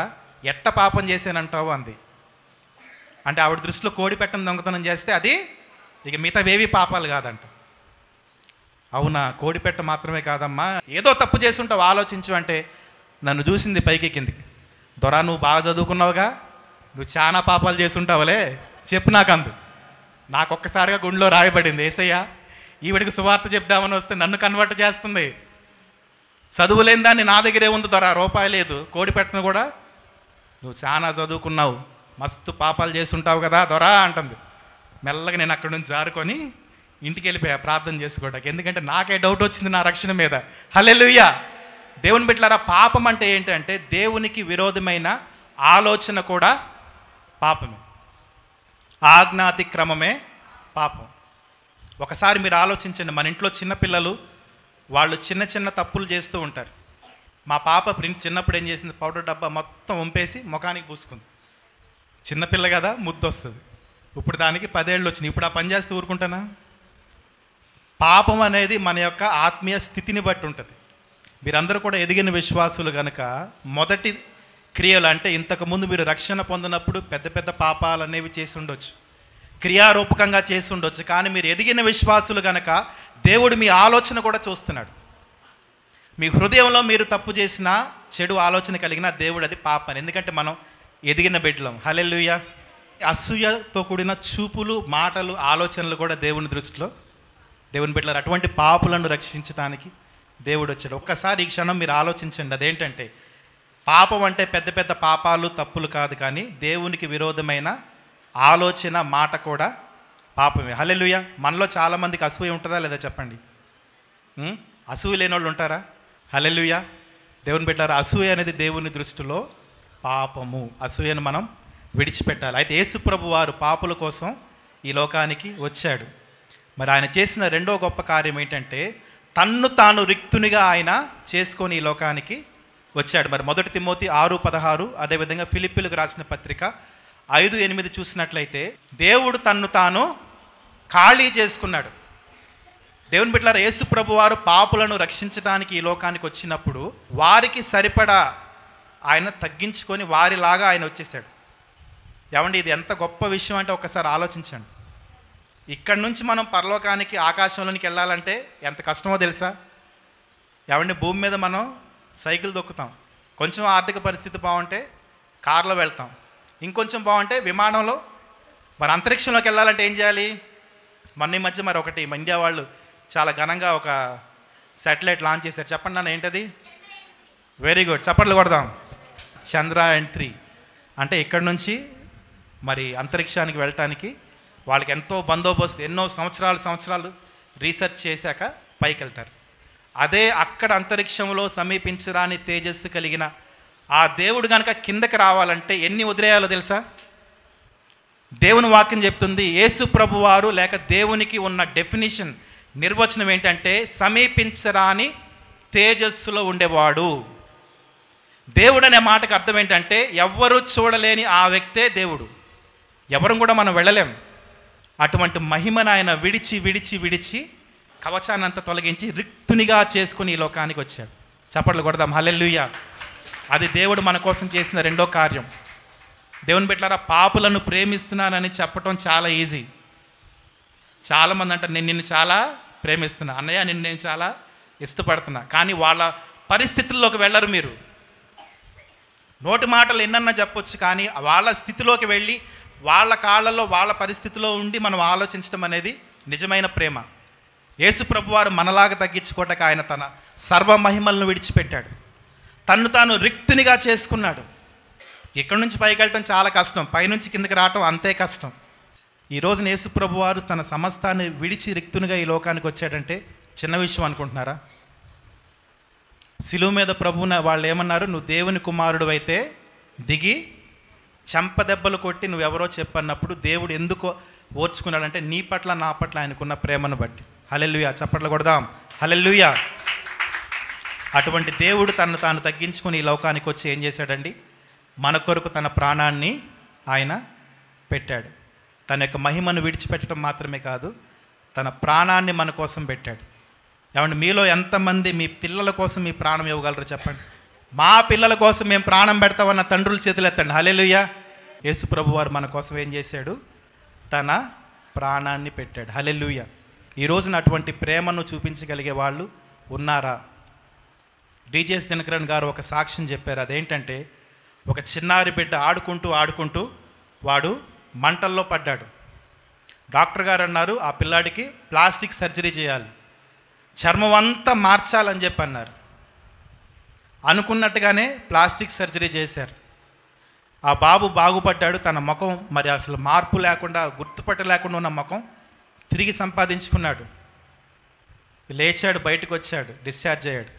ఎట్ట పాపం చేశానంటావు అంది. అంటే ఆవిడ దృష్టిలో కోడి పెట్టను దొంగతనం చేస్తే అది ఇక మిగతావేవి పాపాలు కాదంట. అవునా, కోడి పెట్ట మాత్రమే కాదమ్మా, ఏదో తప్పు చేసి ఉంటావు ఆలోచించు అంటే నన్ను చూసింది పైకి కిందికి. దొర నువ్వు బాగా చదువుకున్నావుగా, నువ్వు చాలా పాపాలు చేసి ఉంటావులే, చెప్పు నాకు అందు. నాకు ఒక్కసారిగా గుండెలో రాయబడింది, యేసయ్య ఈవిడికి సువార్త చెప్దామని వస్తే నన్ను కన్వర్ట్ చేస్తుంది. చదువు లేని దాన్ని నా దగ్గరే ఉంది దొర, రూపాయి లేదు, కోడి పెట్టను కూడా నువ్వు చాలా చదువుకున్నావు, మస్తు పాపాలు చేసి ఉంటావు కదా దొర అంటుంది. మెల్లగా నేను అక్కడి నుంచి జారుకొని ఇంటికి వెళ్ళిపోయా ప్రార్థన చేసుకోవడానికి. ఎందుకంటే నాకే డౌట్ వచ్చింది నా రక్షణ మీద. హల్లెలూయా. దేవుని బిడ్డలారా పాపం అంటే ఏంటంటే దేవునికి విరోధమైన ఆలోచన కూడా పాపమే, ఆజ్ఞాతిక్రమమే పాపం. ఒకసారి మీరు ఆలోచించండి, మన ఇంట్లో చిన్నపిల్లలు వాళ్ళు చిన్న చిన్న తప్పులు చేస్తూ ఉంటారు. మా పాప ప్రిన్స్ చిన్నప్పుడు ఏం చేసింది, పౌడర్ డబ్బా మొత్తం వంపేసి ముఖానికి పూసుకుంది. చిన్నపిల్ల కదా ముద్దు వస్తుంది. ఇప్పుడు దానికి 10 ఏళ్ళు వచ్చినాయి. ఇప్పుడు ఆ పని చేస్తూ ఊరుకుంటానా? పాపం అనేది మన యొక్క ఆత్మీయ స్థితిని బట్టి ఉంటుంది. మీరందరూ కూడా ఎదిగిన విశ్వాసులు కనుక మొదటి క్రియలు అంటే ఇంతకుముందు మీరు రక్షణ పొందినప్పుడు పెద్ద పెద్ద పాపాలు అనేవి చేసి ఉండొచ్చు, క్రియారూపకంగా చేసి ఉండొచ్చు. కానీ మీరు ఎదిగిన విశ్వాసులు కనుక దేవుడు మీ ఆలోచన కూడా చూస్తున్నాడు. మీ హృదయంలో మీరు తప్పు చేసిన చెడు ఆలోచన కలిగిన దేవుడు అది పాపని, ఎందుకంటే మనం ఎదిగిన బిడ్డలం. హల్లెలూయా. అసూయతో కూడిన చూపులు, మాటలు, ఆలోచనలు కూడా దేవుని దృష్టిలో దేవుని బిడ్డలు అటువంటి పాపులను రక్షించడానికి దేవుడు వచ్చాడు. ఒక్కసారి ఈ క్షణం మీరు ఆలోచించండి. అదేంటంటే పాపం అంటే పెద్ద పెద్ద పాపాలు, తప్పులు కాదు, కానీ దేవునికి విరోధమైన ఆలోచన, మాట కూడా పాపమే. హల్లెలూయా. మనలో చాలామందికి అసూయ ఉంటుందా లేదా చెప్పండి? అసూయ లేని వాళ్ళు ఉంటారా? హల్లెలూయా. దేవుని బిడ్డలారా, అసూయ అనేది దేవుని దృష్టిలో పాపము. అసూయను మనం విడిచిపెట్టాలి. అయితే యేసు ప్రభు వారు పాపుల కోసం ఈ లోకానికి వచ్చాడు. మరి ఆయన చేసిన రెండో గొప్ప కార్యం ఏంటంటే తన్ను తాను రిక్తునిగా ఆయన చేసుకొని ఈ లోకానికి వచ్చాడు. మరి 1 తిమోతి 6:16, అదేవిధంగా ఫిలిప్పీలకు రాసిన పత్రిక 5:8 చూసినట్లయితే దేవుడు తన్ను తాను ఖాళీ చేసుకున్నాడు. దేవుని బిడ్డలారా, యేసు ప్రభు వారు పాపులను రక్షించడానికి ఈ లోకానికి వచ్చినప్పుడు వారికి సరిపడా ఆయన తగ్గించుకొని వారిలాగా ఆయన వచ్చేసాడు. ఏమండి, ఇది ఎంత గొప్ప విషయం అంటే ఒక్కసారి ఆలోచించండి. ఇక్కడి నుంచి మనం పరలోకానికి, ఆకాశంలోనికి వెళ్ళాలంటే ఎంత కష్టమో తెలుసా? ఏమండి, భూమి మీద మనం సైకిల్ దొక్కుతాం, కొంచెం ఆర్థిక పరిస్థితి బాగుంటే కార్లో వెళ్తాం, ఇంకొంచెం బాగుంటే విమానంలో. మరి అంతరిక్షంలోకి వెళ్ళాలంటే ఏం చేయాలి? మొన్న ఈ మధ్య మరి ఒకటి ఇండియా వాళ్ళు చాలా ఘనంగా ఒక శాటిలైట్ లాంచ్ చేశారు. చెప్పండి నాన్న, ఏంటది? వెరీ గుడ్, చప్పట్లు కొడదాం. చంద్రయాన్-3 అంటే ఇక్కడ నుంచి మరి అంతరిక్షానికి వెళ్ళటానికి వాళ్ళకి ఎంతో బందోబస్తు, ఎన్నో సంవత్సరాలు రీసెర్చ్ చేశాక పైకి వెళ్తారు. అదే అక్కడ అంతరిక్షంలో సమీపించరాని తేజస్సు కలిగిన ఆ దేవుడు కనుక కిందకి రావాలంటే ఎన్ని వదిలేయాలో తెలుసా? దేవుని వాక్యం చెప్తుంది, యేసు ప్రభువారు లేక దేవునికి ఉన్న డెఫినిషన్, నిర్వచనం ఏంటంటే సమీపించరాని తేజస్సులో ఉండేవాడు. దేవుడు అనే మాటకు అర్థం ఏంటంటే ఎవ్వరూ చూడలేని ఆ వ్యక్తే దేవుడు. ఎవరు కూడా మనం వెళ్ళలేం. అటువంటి మహిమను ఆయన విడిచి కవచాన్నంతా తొలగించి రిక్తునిగా చేసుకుని ఈ లోకానికి వచ్చాడు. చప్పట్లు కొడదాం. హల్లెలూయా. అది దేవుడు మన కోసం చేసిన రెండో కార్యం. దేవుని బిడ్డలారా, పాపులను ప్రేమిస్తున్నానని చెప్పటం చాలా ఈజీ. చాలామంది అంటారు, నేను నిన్ను చాలా ప్రేమిస్తున్నా అన్నయ్య, నిన్ను నేను చాలా ఇష్టపడుతున్నా. కానీ వాళ్ళ పరిస్థితుల్లోకి వెళ్ళరు. మీరు నోటి మాటలు ఎన్నన్నా చెప్పొచ్చు, కానీ వాళ్ళ స్థితిలోకి వెళ్ళి వాళ్ళ కాళ్ళల్లో వాళ్ళ పరిస్థితిలో ఉండి మనం ఆలోచించడం అనేది నిజమైన ప్రేమ. యేసు ప్రభువారు మనలాగా తగ్గించుకోవటానికి ఆయన తన సర్వమహిమలను విడిచిపెట్టాడు, తన్ను తాను రిక్తునిగా చేసుకున్నాడు. ఇక్కడి నుంచి పైకి వెళ్ళటం చాలా కష్టం, పైనుంచి కిందకి రావటం అంతే కష్టం. ఈరోజు యేసు ప్రభువారు తన సమస్తాన్ని విడిచి రిక్తునిగా ఈ లోకానికి వచ్చాడంటే చిన్న విషయం అనుకుంటున్నారా? శిలువ మీద ప్రభువున వాళ్ళు ఏమన్నారు? నువ్వు దేవుని కుమారుడు అయితే దిగి చెంపదెబ్బలు కొట్టి నువ్వెవరో చెప్పన్నప్పుడు దేవుడు ఎందుకు ఓర్చుకున్నాడంటే నీ పట్ల నా పట్ల ఆయనకున్న ప్రేమను బట్టి. హల్లెలూయా. చప్పట్లు కొడదాం. హల్లెలూయా. అటువంటి దేవుడు తను తాను తగ్గించుకుని ఈ లోకానికి వచ్చి ఏం చేశాడండి? మన కొరకు తన ప్రాణాన్ని ఆయన పెట్టాడు. తన యొక్క మహిమను విడిచిపెట్టడం మాత్రమే కాదు, తన ప్రాణాన్ని మన కోసం పెట్టాడు. ఏమంటే మీలో ఎంతమంది మీ పిల్లల కోసం మీ ప్రాణం ఇవ్వగలరు చెప్పండి? మా పిల్లల కోసం మేము ప్రాణం పెడతామన్న తండ్రుల చేతులు ఎత్తండి. హల్లెలూయా. యేసు ప్రభు వారు మన కోసం ఏం చేశాడు? తన ప్రాణాన్ని పెట్టాడు. హల్లెలూయా. ఈ రోజున అటువంటి ప్రేమను చూపించగలిగే వాళ్ళు ఉన్నారా? డిజెస్ దినకరన్ గారు ఒక సాక్ష్యం చెప్పారు. అదేంటంటే ఒక చిన్నారి బిడ్డ ఆడుకుంటూ వాడు మంటల్లో పడ్డాడు. డాక్టర్ గారు అన్నారు ఆ పిల్లాడికి ప్లాస్టిక్ సర్జరీ చేయాలి, చర్మం అంతా మార్చాలని చెప్పి అన్నారు. అనుకున్నట్టుగానే ప్లాస్టిక్ సర్జరీ చేశారు. ఆ బాబు బాగుపడ్డాడు. తన ముఖం మరి అసలు మార్పు లేకుండా, గుర్తుపట్టలేకుండా ఉన్న ముఖం తిరిగి సంపాదించుకున్నాడు. లేచాడు, బయటకు వచ్చాడు, డిశ్చార్జ్ అయ్యాడు.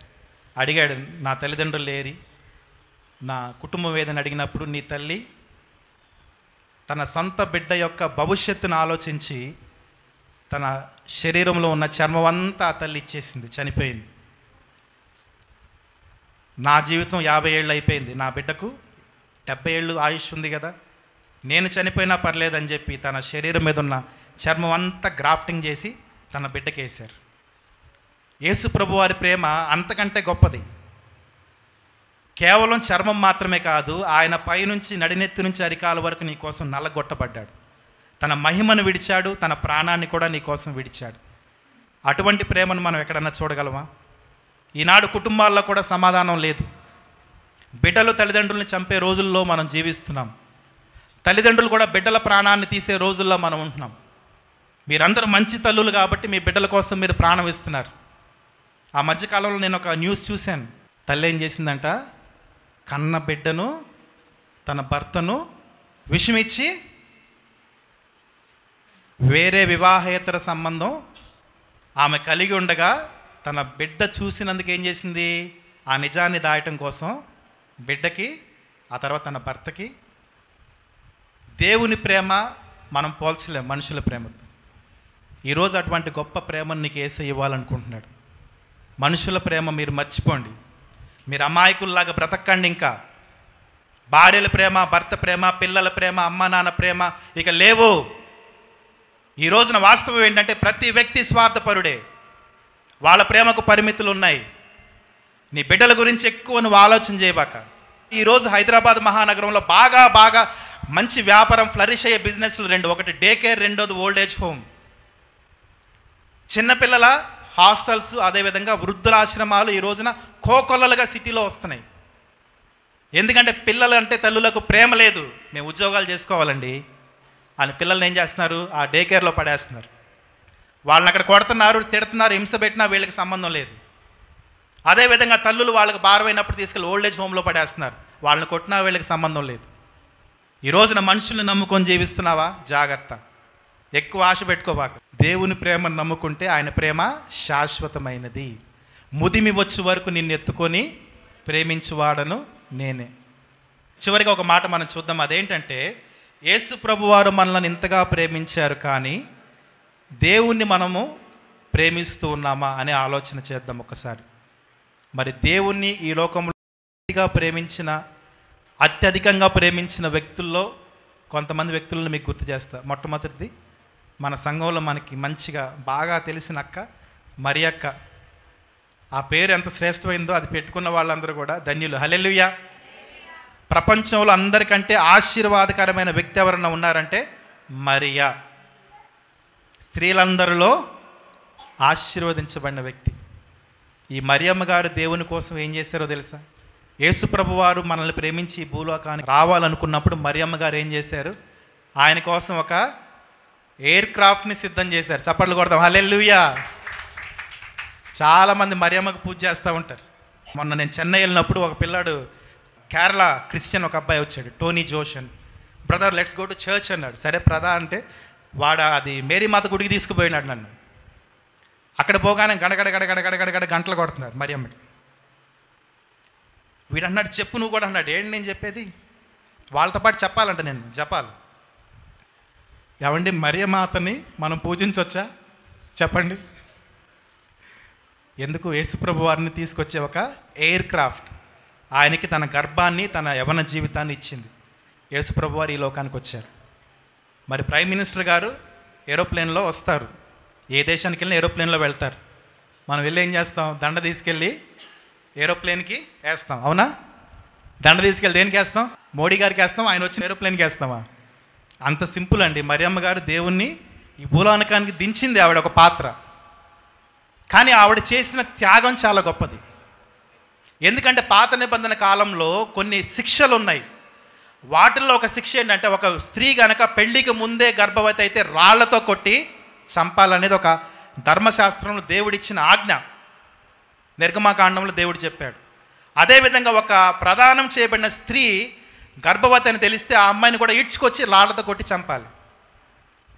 అడిగాడు, నా తల్లిదండ్రులు లేరి నా కుటుంబం ఏదని అడిగినప్పుడు నీ తల్లి తన సొంత బిడ్డ యొక్క భవిష్యత్తును ఆలోచించి తన శరీరంలో ఉన్న చర్మం అంతా ఆ తల్లి ఇచ్చేసింది, చనిపోయింది. నా జీవితం 50 ఏళ్ళు అయిపోయింది, నా బిడ్డకు 70 ఏళ్ళు ఆయుష్ ఉంది కదా, నేను చనిపోయినా పర్లేదని చెప్పి తన శరీరం మీద ఉన్న చర్మం అంతా గ్రాఫ్టింగ్ చేసి తన బిడ్డకి వేశారు. యేసు ప్రభు వారి ప్రేమ అంతకంటే గొప్పది. కేవలం చర్మం మాత్రమే కాదు, ఆయన పైనుంచి నడినెత్తి నుంచి అరికాల వరకు నీ కోసం నల్లగొట్టబడ్డాడు. తన మహిమను విడిచాడు, తన ప్రాణాన్ని కూడా నీ కోసం విడిచాడు. అటువంటి ప్రేమను మనం ఎక్కడన్నా చూడగలమా? ఈనాడు కుటుంబాల్లో కూడా సమాధానం లేదు. బిడ్డలు తల్లిదండ్రుల్ని చంపే రోజుల్లో మనం జీవిస్తున్నాం. తల్లిదండ్రులు కూడా బిడ్డల ప్రాణాన్ని తీసే రోజుల్లో మనం ఉంటున్నాం. మీరందరూ మంచి తల్లులు కాబట్టి మీ బిడ్డల కోసం మీరు ప్రాణం ఇస్తున్నారు. ఆ మధ్యకాలంలో నేను ఒక న్యూస్ చూశాను. తల్లి ఏం చేసిందంట, కన్న బిడ్డను తన భర్తను విషమిచ్చి వేరే వివాహేతర సంబంధం ఆమె కలిగి ఉండగా తన బిడ్డ చూసినందుకు ఏం చేసింది, ఆ నిజాన్ని దాయటం కోసం బిడ్డకి, ఆ తర్వాత తన భర్తకి. దేవుని ప్రేమ మనం పోల్చలేం మనుషుల ప్రేమతో. ఈరోజు అటువంటి గొప్ప ప్రేమను నీకు యేసయ్య ఇవ్వాలనుకుంటున్నాడు. మనుషుల ప్రేమ మీరు మర్చిపోండి. మీరు అమాయకుల్లాగా బ్రతకండి. ఇంకా భార్యల ప్రేమ, భర్త ప్రేమ, పిల్లల ప్రేమ, అమ్మ నాన్న ప్రేమ ఇక లేవు. ఈ రోజున వాస్తవం ఏంటంటే ప్రతి వ్యక్తి స్వార్థపరుడే. వాళ్ళ ప్రేమకు పరిమితులు ఉన్నాయి. నీ బిడ్డల గురించి ఎక్కువ నువ్వు ఆలోచన చేయబాక. ఈరోజు హైదరాబాద్ మహానగరంలో బాగా మంచి వ్యాపారం ఫ్లరిష్ అయ్యే బిజినెస్లు రెండు. ఒకటి డే కేర్, రెండోది ఓల్డ్ ఏజ్ హోమ్. చిన్నపిల్లల హాస్టల్స్, అదేవిధంగా వృద్ధుల ఆశ్రమాలు ఈ రోజున కోకొల్లలుగా సిటీలో వస్తున్నాయి. ఎందుకంటే పిల్లలు అంటే తల్లులకు ప్రేమ లేదు. మేము ఉద్యోగాలు చేసుకోవాలండి అని పిల్లల్ని ఏం చేస్తున్నారు, ఆ డే కేర్లో పడేస్తున్నారు. వాళ్ళని అక్కడ కొడుతున్నారు, తిడుతున్నారు, హింస పెట్టినా వీళ్ళకి సంబంధం లేదు. అదేవిధంగా తల్లులు వాళ్ళకి భారమైనప్పుడు తీసుకెళ్ళి ఓల్డ్ ఏజ్ హోమ్లో పడేస్తున్నారు. వాళ్ళని కొట్టినా వీళ్ళకి సంబంధం లేదు. ఈ రోజున మనుషుల్ని నమ్ముకొని జీవిస్తున్నావా? జాగ్రత్త, ఎక్కువ ఆశ పెట్టుకోబాక. దేవుని ప్రేమను నమ్ముకుంటే ఆయన ప్రేమ శాశ్వతమైనది. ముదిమి వచ్చే వరకు నిన్ను ఎత్తుకొని ప్రేమించువాడను నేనే. చివరిగా ఒక మాట మనం చూద్దాం. అదేంటంటే, యేసు ప్రభువారు మనల్ని ఇంతగా ప్రేమించారు, కానీ దేవుణ్ణి మనము ప్రేమిస్తూ ఉన్నామా అనే ఆలోచన చేద్దాం ఒకసారి. మరి దేవుణ్ణి ఈ లోకంలో అత్యధికంగా ప్రేమించిన వ్యక్తుల్లో కొంతమంది వ్యక్తులను మీకు గుర్తు చేస్తా. మొట్టమొదటిది మన సంఘంలో మనకి మంచిగా బాగా తెలిసిన అక్క మరి అక్క. ఆ పేరు ఎంత శ్రేష్టమైందో అది పెట్టుకున్న వాళ్ళందరూ కూడా ధన్యులు. హల్లెలూయా. ప్రపంచంలో అందరికంటే ఆశీర్వాదకరమైన వ్యక్తి ఎవరన్నా ఉన్నారంటే మరియా. స్త్రీలందరిలో ఆశీర్వదించబడిన వ్యక్తి. ఈ మరియమ్మ గారు దేవుని కోసం ఏం చేశారో తెలుసా? యేసు ప్రభు వారు మనల్ని ప్రేమించి ఈ భూలోకానికి రావాలనుకున్నప్పుడు మరియమ్మ గారు ఏం చేశారు? ఆయన కోసం ఒక ఎయిర్ క్రాఫ్ట్ని సిద్ధం చేశారు. చప్పట్లు కొడతాం. హల్లెలూయా. చాలామంది మరియమ్మకు పూజ చేస్తూ ఉంటారు. మొన్న నేను చెన్నై వెళ్ళినప్పుడు ఒక పిల్లాడు, కేరళ క్రిస్టియన్ ఒక అబ్బాయి వచ్చాడు, టోనీ జోష్ అని. Brother let's go to church అన్నాడు. సరే ప్రదా అంటే వాడు అది మేరీమాత గుడికి తీసుకుపోయినాడు నన్ను. అక్కడ పోగానే గడగడ గంటలు కొడుతున్నారు మరియమ్మకి. వీడు అన్నాడు, చెప్పు నువ్వు కూడా అన్నాడు. ఏంటి నేను చెప్పేది? వాళ్ళతో పాటు చెప్పాలంట నేను చెప్పాలి. ఏమండి, మరియమాతని మనం పూజించవచ్చా చెప్పండి? ఎందుకు? యేసుప్రభు వారిని తీసుకొచ్చే ఒక ఎయిర్ క్రాఫ్ట్ ఆయనకి తన గర్భాన్ని, తన యవన జీవితాన్ని ఇచ్చింది. యేసుప్రభు వారు ఈ లోకానికి వచ్చారు. మరి ప్రైమ్ మినిస్టర్ గారు ఏరోప్లేన్లో వస్తారు. ఏ దేశానికి వెళ్ళినా ఏరోప్లేన్లో వెళ్తారు. మనం వెళ్ళి ఏం చేస్తాం? దండ తీసుకెళ్ళి ఏరోప్లేన్కి వేస్తాం, అవునా? దండ తీసుకెళ్ళి దేనికి వేస్తాం? మోడీ గారికి వేస్తాం, ఆయన వచ్చిన ఏరోప్లేన్కి వేస్తామా? అంత సింపుల్ అండి. మరియమ్మ గారు దేవుణ్ణి ఈ భూలోకానికి దించింది ఆవిడ ఒక పాత్ర. కానీ ఆవిడ చేసిన త్యాగం చాలా గొప్పది. ఎందుకంటే పాత నిబంధన కాలంలో కొన్ని శిక్షలు ఉన్నాయి. వాటిల్లో ఒక శిక్ష ఏంటంటే, ఒక స్త్రీ గనక పెళ్లికి ముందే గర్భవతి అయితే రాళ్లతో కొట్టి చంపాలనేది ఒక ధర్మశాస్త్రంలో దేవుడిచ్చిన ఆజ్ఞ. నిర్గమాకాండంలో దేవుడు చెప్పాడు. అదేవిధంగా ఒక ప్రదానం చేయబడిన స్త్రీ గర్భవతి అని తెలిస్తే ఆ అమ్మాయిని కూడా ఈడ్చుకొచ్చి రాళ్లతో కొట్టి చంపాలి.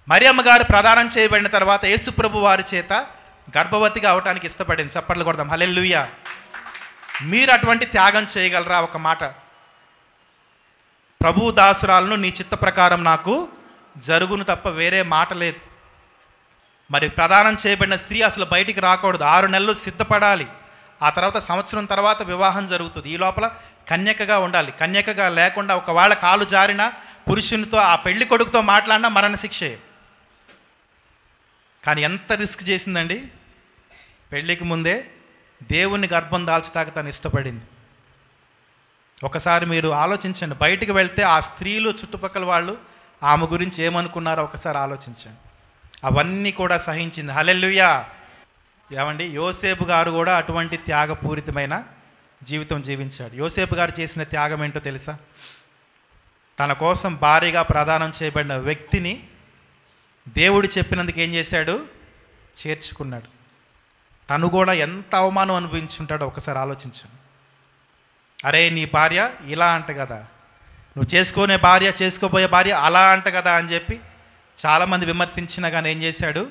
మరియమ్మ గారు ప్రదానం చేయబడిన తర్వాత యేసుప్రభు వారి చేత గర్భవతిగా అవటానికి ఇష్టపడింది. చప్పట్లు కొడదాం. హల్లెలూయా. మీరు అటువంటి త్యాగం చేయగలరా? ఒక మాట, ప్రభు దాసురాలను నీ చిత్త ప్రకారం నాకు జరుగును తప్ప వేరే మాట లేదు. మరి ప్రదానం చేయబడిన స్త్రీ అసలు బయటికి రాకూడదు. 6 నెలలు సిద్ధపడాలి. ఆ తర్వాత సంవత్సరం తర్వాత వివాహం జరుగుతుంది. ఈ లోపల కన్యకగా ఉండాలి. కన్యకగా లేకుండా ఒకవేళ కాలు జారిన పురుషునితో, ఆ పెళ్లి కొడుకుతో మాట్లాడినా మరణశిక్షే. కానీ ఎంత రిస్క్ చేసిందండి? పెళ్ళికి ముందే దేవుని గర్భం దాల్చటాక తను ఇష్టపడింది. ఒకసారి మీరు ఆలోచించండి, బయటికి వెళ్తే ఆ స్త్రీలు చుట్టుపక్కల వాళ్ళు ఆమె గురించి ఏమనుకున్నారో ఒకసారి ఆలోచించండి. అవన్నీ కూడా సహించింది. హల్లెలూయా. ఏమండి, యోసేపు గారు కూడా అటువంటి త్యాగపూరితమైన జీవితం జీవించాడు. యోసేపు గారు చేసిన త్యాగం ఏంటో తెలుసా? తన కోసం భారీగా ప్రదానం చేయబడిన వ్యక్తిని దేవుడు చెప్పినందుకు ఏం చేశాడు? చేర్చుకున్నాడు. తను కూడా ఎంత అవమానం అనుభవించుంటాడో ఒకసారి ఆలోచించండి. అరే, నీ భార్య ఇలా అంట కదా, నువ్వు చేసుకోబోయే భార్య అలా అంట కదా అని చెప్పి చాలామంది విమర్శించినా కానీ ఏం చేశాడు?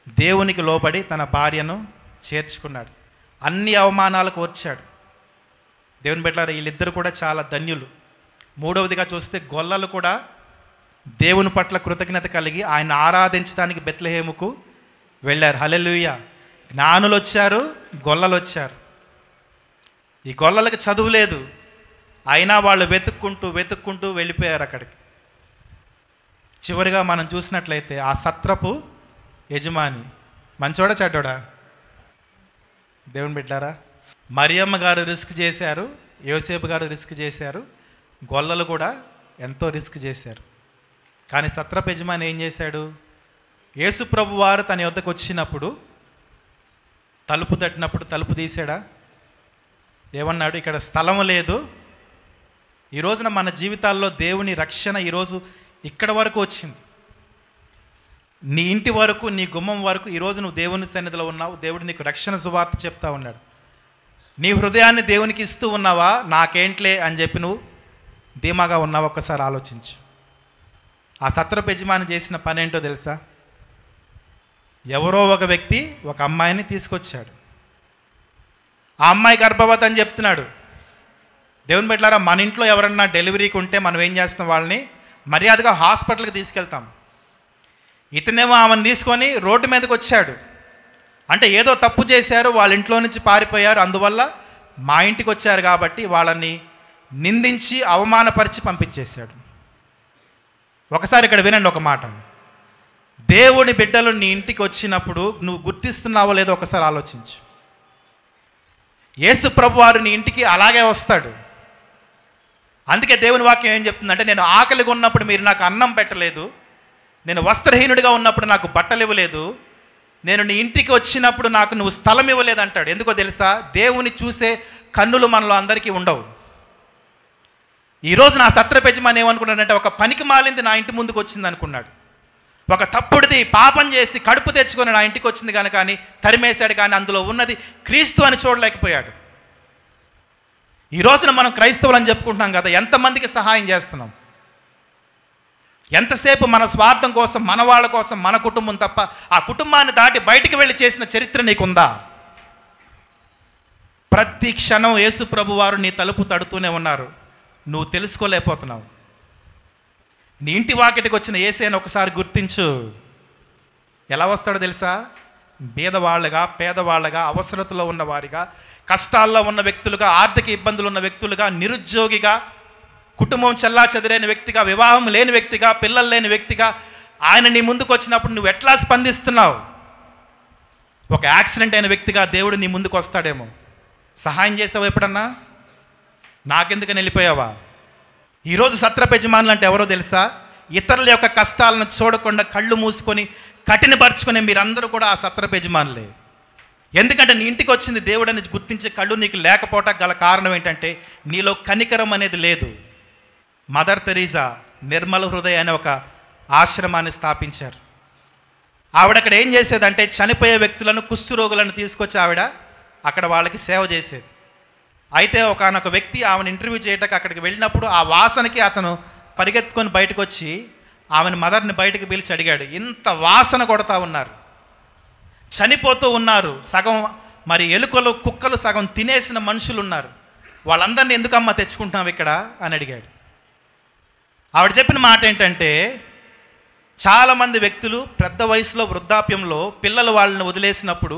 దేవునికి లోబడి తన భార్యను చేర్చుకున్నాడు. అన్ని అవమానాలకు వచ్చాడు. దేవుని బిడ్డలారా, వీళ్ళిద్దరు కూడా చాలా ధన్యులు. మూడవదిగా చూస్తే గొల్లలు కూడా దేవుని పట్ల కృతజ్ఞత కలిగి ఆయన ఆరాధించడానికి బెత్లెహేముకు వెళ్ళారు. హల్లెలూయా. జ్ఞానులు వచ్చారు, గొల్లలు వచ్చారు. ఈ గొల్లలకు చదువు లేదు, అయినా వాళ్ళు వెతుక్కుంటూ వెళ్ళిపోయారు అక్కడికి. చివరిగా మనం చూసినట్లయితే ఆ సత్రపు యజమాని మంచోడా చెడ్డోడా? దేవుని బిడ్డారా, మరియమ్మ గారు రిస్క్ చేశారు, యోసేపు గారు రిస్క్ చేశారు, గొల్లలు కూడా ఎంతో రిస్క్ చేశారు. కానీ సత్రపు యజమాని ఏం చేశాడు? యేసు ప్రభు వారు తన యొద్దకు వచ్చినప్పుడు తలుపు తట్టినప్పుడు తలుపు తీసాడా? ఏమన్నాడు? ఇక్కడ స్థలము లేదు. ఈ రోజున మన జీవితాల్లో దేవుని రక్షణ ఈరోజు ఇక్కడ వరకు వచ్చింది. నీ ఇంటి వరకు, నీ గుమ్మం వరకు ఈరోజు నువ్వు దేవుని సన్నిధిలో ఉన్నావు. దేవుడు నీకు రక్షణ సువార్త చెప్తా ఉన్నాడు. నీ హృదయాన్ని దేవునికి ఇస్తూ ఉన్నావా? నాకేంట్లే అని చెప్పి నువ్వు ధీమాగా ఉన్నావా? ఒక్కసారి ఆలోచించు. ఆ సత్రపు యజమాని చేసిన పని ఏంటో తెలుసా? ఎవరో ఒక వ్యక్తి ఒక అమ్మాయిని తీసుకొచ్చాడు. ఆ అమ్మాయి గర్భవతి అని చెప్తున్నాడు. దేవుని బిడ్డలారా, మన ఇంట్లో ఎవరన్నా డెలివరీకి ఉంటే మనం ఏం చేస్తాం? వాళ్ళని మర్యాదగా హాస్పిటల్కి తీసుకెళ్తాం. ఇతనేమో ఆమెను తీసుకొని రోడ్డు మీదకి వచ్చాడు. అంటే ఏదో తప్పు చేశారు, వాళ్ళ ఇంట్లో నుంచి పారిపోయారు, అందువల్ల మా ఇంటికి వచ్చారు కాబట్టి వాళ్ళని నిందించి అవమానపరిచి పంపించేశాడు. ఒకసారి ఇక్కడ వినండి ఒక మాట. దేవుని బిడ్డలు నీ ఇంటికి వచ్చినప్పుడు నువ్వు గుర్తిస్తున్నావో లేదో ఒకసారి ఆలోచించు. యేసు ప్రభు వారు నీ ఇంటికి అలాగే వస్తాడు. అందుకే దేవుని వాక్యం ఏం చెప్తుందంటే, నేను ఆకలిగా ఉన్నప్పుడు మీరు నాకు అన్నం పెట్టలేదు, నేను వస్త్రహీనుడిగా ఉన్నప్పుడు నాకు బట్టలు ఇవ్వలేదు, నేను నీ ఇంటికి వచ్చినప్పుడు నాకు నువ్వు స్థలం ఇవ్వలేదు అంటాడు. ఎందుకో తెలుసా? దేవుని చూసే కన్నులు మనలో అందరికీ ఉండవు. ఈరోజు నా సత్రపు యజమాని ఏమనుకున్నాడంటే, ఒక పనికి మాలింది నా ఇంటి ముందుకు వచ్చింది అనుకున్నాడు. ఒక తప్పుడిది పాపం చేసి కడుపు తెచ్చుకొని నా ఇంటికి వచ్చింది కనుక అని తరిమేశాడు. కానీ అందులో ఉన్నది క్రీస్తు అని చూడలేకపోయాడు. ఈ రోజున మనం క్రైస్తవులు అని చెప్పుకుంటున్నాం కదా, ఎంతమందికి సహాయం చేస్తున్నాం? ఎంతసేపు మన స్వార్థం కోసం, మన వాళ్ళ కోసం, మన కుటుంబం తప్ప ఆ కుటుంబాన్ని దాటి బయటికి వెళ్ళి చేసిన చరిత్ర నీకుందా? ప్రతి క్షణం యేసు ప్రభు వారు నీ తలుపు తడుతూనే ఉన్నారు, నువ్వు తెలుసుకోలేకపోతున్నావు. నీ ఇంటి వాకిటికి వచ్చిన యేసేను ఒకసారి గుర్తించు. ఎలా వస్తాడో తెలుసా? బీదవాళ్ళగా, పేదవాళ్ళగా, అవసరతలో ఉన్న వారిగా, కష్టాల్లో ఉన్న వ్యక్తులుగా, ఆర్థిక ఇబ్బందులు ఉన్న వ్యక్తులుగా, నిరుద్యోగిగా, కుటుంబం చెల్లా చెదిరైన వ్యక్తిగా, వివాహం లేని వ్యక్తిగా, పిల్లలు లేని వ్యక్తిగా ఆయన నీ ముందుకు వచ్చినప్పుడు నువ్వు ఎట్లా స్పందిస్తున్నావు? ఒక యాక్సిడెంట్ అయిన వ్యక్తిగా దేవుడు నీ ముందుకు వస్తాడేమో. సహాయం చేసావు ఎప్పుడన్నా? నాకెందుకని వెళ్ళిపోయావా? ఈరోజు సత్రపు యజమానులు అంటే ఎవరో తెలుసా? ఇతరుల యొక్క కష్టాలను చూడకుండా కళ్ళు మూసుకొని కఠినపరుచుకొని మీరందరూ కూడా ఆ సత్రపు యజమానులే. ఎందుకంటే నీ ఇంటికి వచ్చింది దేవుడు అని గుర్తించే కళ్ళు నీకు లేకపోవటం గల కారణం ఏంటంటే, నీలో కనికరం అనేది లేదు. మదర్ తెరీసా నిర్మల హృదయ అనే ఒక ఆశ్రమాన్ని స్థాపించారు. ఆవిడ అక్కడ ఏం చేసేదంటే, చనిపోయే వ్యక్తులను, కుష్ఠరోగులను తీసుకొచ్చి ఆవిడ అక్కడ వాళ్ళకి సేవ చేసేది. అయితే ఒకానొక వ్యక్తి ఆమెను ఇంటర్వ్యూ చేయటానికి అక్కడికి వెళ్ళినప్పుడు ఆ వాసనకి అతను పరిగెత్తుకొని బయటకు వచ్చి ఆమెను మదర్ని బయటకు పిలిచి అడిగాడు, ఇంత వాసన కొడతా ఉన్నారు, చనిపోతూ ఉన్నారు, సగం మరి ఎలుకలు కుక్కలు సగం తినేసిన మనుషులు ఉన్నారు, వాళ్ళందరినీ ఎందుకమ్మా తెచ్చుకుంటున్నావు ఇక్కడ అని అడిగాడు. ఆవిడ చెప్పిన మాట ఏంటంటే, చాలామంది వ్యక్తులు పెద్ద వయసులో వృద్ధాప్యంలో పిల్లలు వాళ్ళని వదిలేసినప్పుడు,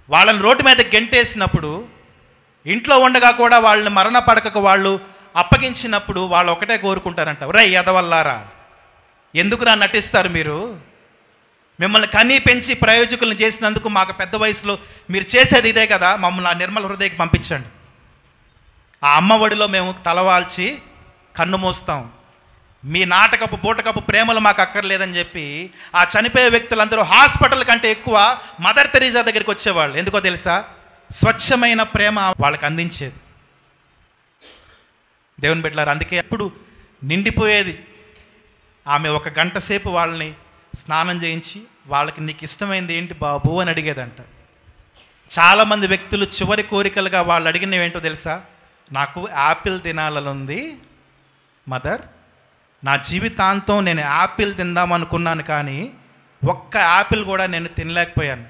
వాళ్ళని రోడ్డు మీద గెంటేసినప్పుడు, ఇంట్లో ఉండగా కూడా వాళ్ళని మరణ పడకకు వాళ్ళు అప్పగించినప్పుడు వాళ్ళు ఒకటే కోరుకుంటారంట, రే ఎదవల్లారా, ఎందుకురా నటిస్తారు మీరు? మిమ్మల్ని కనీ పెంచి ప్రయోజకులను చేసినందుకు మాకు పెద్ద వయసులో మీరు చేసేది ఇదే కదా, మమ్మల్ని ఆ నిర్మల హృదయకి పంపించండి. ఆ అమ్మఒడిలో మేము తలవాల్చి కన్ను మూస్తాం. మీ నాటకపు బూటకపు ప్రేమలు మాకు అక్కర్లేదని చెప్పి ఆ చనిపోయే వ్యక్తులందరూ హాస్పిటల్ కంటే ఎక్కువ మదర్ తెరీసా దగ్గరికి వచ్చేవాళ్ళు. ఎందుకో తెలుసా? స్వచ్ఛమైన ప్రేమ వాళ్ళకి అందించేది. దేవుని బిడ్డలారా, అందుకే ఎప్పుడు నిండిపోయేది. ఆమె 1 గంట సేపు వాళ్ళని స్నానం చేయించి వాళ్ళకి నీకు ఇష్టమైంది ఏంటి బాబు అని అడిగేదంట. చాలామంది వ్యక్తులు చివరి కోరికలుగా వాళ్ళు అడిగినవి ఏంటో తెలుసా? నాకు యాపిల్ తినాలనుంది మదర్, నా జీవితాంతం నేను యాపిల్ తిందామనుకున్నాను, కానీ ఒక్క యాపిల్ కూడా నేను తినలేకపోయాను,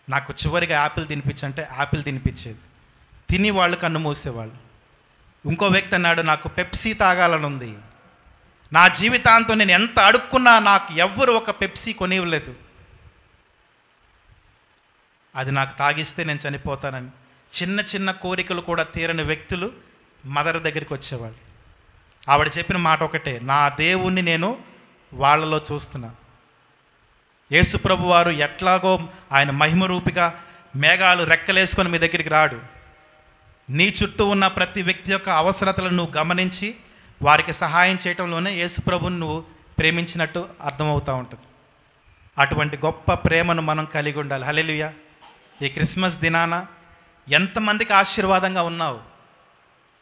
నాకు చివరిగా యాపిల్ తినిపించంటే యాపిల్ తినిపించేది. తిని వాళ్ళు కన్ను మూసేవాళ్ళు. ఇంకో వ్యక్తి అన్నాడు, నాకు పెప్సీ తాగాలనుంది, నా జీవితాంతం నేను ఎంత అడుక్కున్నా నాకు ఎవ్వరు ఒక పెప్సీ కొనివ్వలేదు, అది నాకు తాగిస్తే నేను చనిపోతానని. చిన్న చిన్న కోరికలు కూడా తీరని వ్యక్తులు మదర్ దగ్గరికి వచ్చేవాళ్ళు. ఆవిడ చెప్పిన మాట ఒకటే, నా దేవుణ్ణి నేను వాళ్ళలో చూస్తున్నా. యేసు ప్రభు వారు ఎట్లాగో ఆయన మహిమరూపిగా మేఘాలు రెక్కలేసుకొని మీ దగ్గరికి రాడు. నీ చుట్టూ ఉన్న ప్రతి వ్యక్తి యొక్క అవసరతలను నువ్వు గమనించి వారికి సహాయం చేయటంలోనే యేసు ప్రభుని నువ్వు ప్రేమించినట్టు అర్థమవుతూ ఉంటుంది. అటువంటి గొప్ప ప్రేమను మనం కలిగి ఉండాలి. హల్లెలూయా. ఈ క్రిస్మస్ దినాన ఎంతమందికి ఆశీర్వాదంగా ఉన్నావు?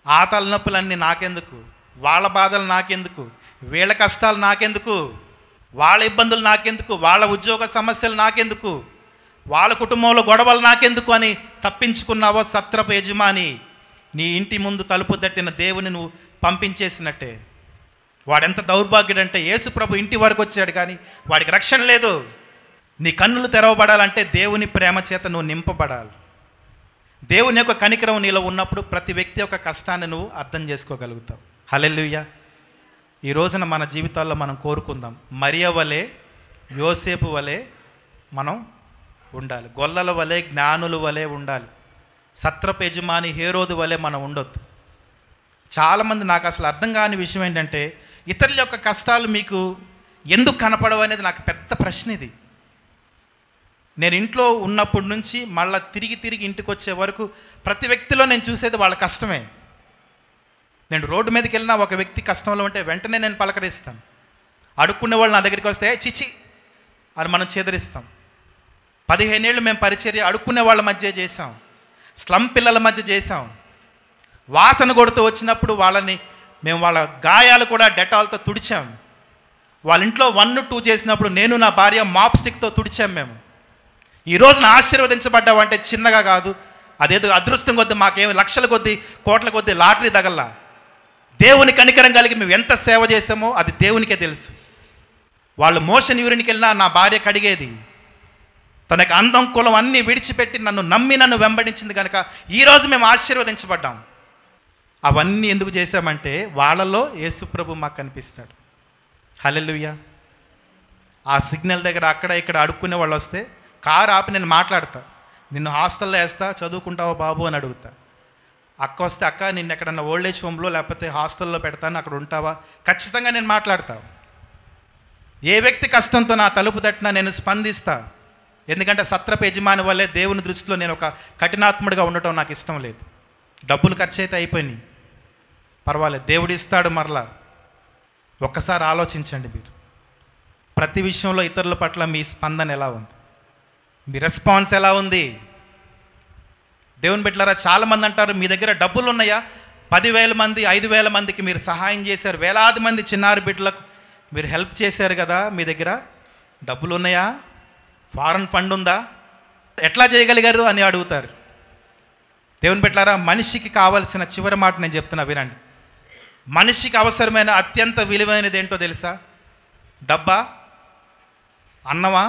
ఆ తలనొప్పులన్నీ నాకెందుకు, వాళ్ళ బాధలు నాకెందుకు, వీళ్ళ కష్టాలు నాకెందుకు, వాళ్ళ ఇబ్బందులు నాకెందుకు, వాళ్ళ ఉద్యోగ సమస్యలు నాకెందుకు, వాళ్ళ కుటుంబంలో గొడవలు నాకెందుకు అని తప్పించుకున్నావో సత్రపు యజమాని నీ ఇంటి ముందు తలుపు తట్టిన దేవుని నువ్వు పంపించేసినట్టే. వాడెంత దౌర్భాగ్యుడంటే యేసు ప్రభు ఇంటి వరకు వచ్చాడు కానీ వాడికి రక్షణ లేదు. నీ కన్నులు తెరవబడాలంటే దేవుని ప్రేమ చేత నువ్వు నింపబడాలి. దేవుని యొక్క కనికరం నీలో ఉన్నప్పుడు ప్రతి వ్యక్తి యొక్క కష్టాన్ని నువ్వు అర్థం చేసుకోగలుగుతావు. హల్లెలూయా. ఈ రోజున మన జీవితాల్లో మనం కోరుకుందాం, మరియ వలె యోసేపు వలె మనం ఉండాలి, గొల్లల వలె జ్ఞానుల వలె ఉండాలి, సత్రపు యజమాని హేరోదు వలె మనం ఉండొద్దు. చాలామంది నాకు అసలు అర్థం కాని విషయం ఏంటంటే, ఇతరుల యొక్క కష్టాలు మీకు ఎందుకు కనపడవు అనేది నాకు పెద్ద ప్రశ్న. ఇది నేను ఇంట్లో ఉన్నప్పటి నుంచి మళ్ళీ తిరిగి ఇంటికి వచ్చే వరకు ప్రతి వ్యక్తిలో నేను చూసేది వాళ్ళ కష్టమే. నేను రోడ్డు మీదకి వెళ్ళినా ఒక వ్యక్తి కష్టంలో ఉంటే వెంటనే నేను పలకరిస్తాను. అడుక్కునే వాళ్ళు నా దగ్గరికి వస్తే చిచి అని మనం చేదరిస్తాం. 15 ఏళ్ళు మేము పరిచర్య అడుక్కునే వాళ్ళ మధ్య చేసాం, స్లమ్ పిల్లల మధ్య చేసాం. వాసన కొడుతూ వచ్చినప్పుడు మేము వాళ్ళ గాయాలు కూడా డెటాల్తో తుడిచాం. వాళ్ళ ఇంట్లో 1, 2 చేసినప్పుడు నేను నా భార్య మాప్ స్టిక్తో తుడిచాం. మేము ఈ రోజున ఆశీర్వదించబడ్డామంటే చిన్నగా కాదు, అదేదో అదృష్టం కొద్దీ మాకేమి లక్షల కొద్దీ కోట్ల కొద్దీ లాటరీ తగల్లా. దేవుని కనికరం కలిగి మేము ఎంత సేవ చేసామో అది దేవునికే తెలుసు. వాళ్ళు మోషన్ యూరిన్కి వెళ్ళినా నా భార్య కడిగేది. తనకి అందం కులం అన్నీ విడిచిపెట్టి నన్ను వెంబడించింది కనుక ఈరోజు మేము ఆశీర్వదించబడ్డాం. అవన్నీ ఎందుకు చేశామంటే వాళ్ళలో యేసు ప్రభు మాకు కనిపిస్తాడు. హల్లెలూయా. ఆ సిగ్నల్ దగ్గర అక్కడ ఇక్కడ అడుక్కునే వాళ్ళు వస్తే కారు ఆపి నేను మాట్లాడతా, నిన్ను హాస్టల్లో వేస్తా, చదువుకుంటావా బాబు అని అడుగుతా. అక్క వస్తే అక్క నిన్ను ఎక్కడన్నా ఓల్డేజ్ హోమ్లో లేకపోతే హాస్టల్లో పెడతాను, అక్కడ ఉంటావా? ఖచ్చితంగా నేను మాట్లాడతా. ఏ వ్యక్తి కష్టంతో నా తలుపు తట్టినా నేను స్పందిస్తా. ఎందుకంటే సత్రపు యజమాని వల్లే దేవుని దృష్టిలో నేను ఒక కఠినాత్ముడిగా ఉండటం నాకు ఇష్టం లేదు. డబ్బులు ఖర్చు అయితే అయిపోయినాయి, పర్వాలేదు, దేవుడు ఇస్తాడు మరలా. ఒక్కసారి ఆలోచించండి, మీరు ప్రతి విషయంలో ఇతరుల పట్ల మీ స్పందన ఎలా ఉంది, మీ రెస్పాన్స్ ఎలా ఉంది? దేవుని బిడ్డలారా, చాలామంది అంటారు మీ దగ్గర డబ్బులు ఉన్నాయా? 10,000 మంది 5,000 మందికి మీరు సహాయం చేశారు, వేలాది మంది చిన్నారి బిడ్డలకు మీరు హెల్ప్ చేశారు కదా, మీ దగ్గర డబ్బులు ఉన్నాయా? ఫారెన్ ఫండ్ ఉందా? ఎట్లా చేయగలిగారు అని అడుగుతారు. దేవుని బిడ్డలారా, మనిషికి కావాల్సిన చివరి మాట నేను చెప్తున్నా, వినండి. మనిషికి అవసరమైన అత్యంత విలువైనది ఏంటో తెలుసా? డబ్బా, అన్నమా,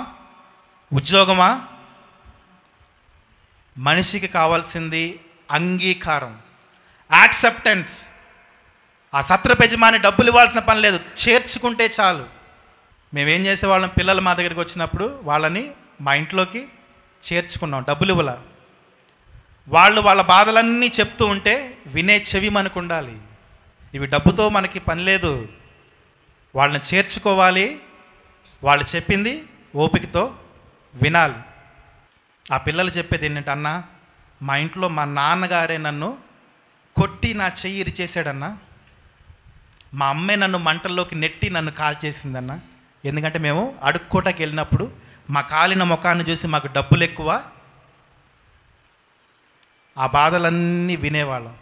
ఉద్యోగమా? మనిషికి కావాల్సింది అంగీకారం, యాక్సెప్టెన్స్. ఆ సత్రపు యజమాని డబ్బులు ఇవ్వాల్సిన పని లేదు, చేర్చుకుంటే చాలు. మేమేం చేసేవాళ్ళం, పిల్లలు మా దగ్గరికి వచ్చినప్పుడు వాళ్ళని మా ఇంట్లోకి చేర్చుకున్నాం, డబ్బులు ఇవ్వాల. వాళ్ళు వాళ్ళ బాధలన్నీ చెప్తూ ఉంటే వినే చెవి మనకు ఉండాలి. ఇవి డబ్బుతో మనకి పని లేదు, వాళ్ళని చేర్చుకోవాలి, వాళ్ళు చెప్పింది ఓపికతో వినాలి. ఆ పిల్లలు చెప్పేది ఏంటంటే, అన్న మా ఇంట్లో మా నాన్నగారే నన్ను కొట్టి నా చెయ్యి ఇరిచేశాడన్నా, మా అమ్మే నన్ను మంటల్లోకి నెట్టి నన్ను కాల్చేసిందన్న. ఎందుకంటే మేము అడుక్కోటకి వెళ్ళినప్పుడు మా కాలిన ముఖాన్ని చూసి మాకు డబ్బులు ఎక్కువ, ఆ బాధలన్నీ వినేవాళ్ళం.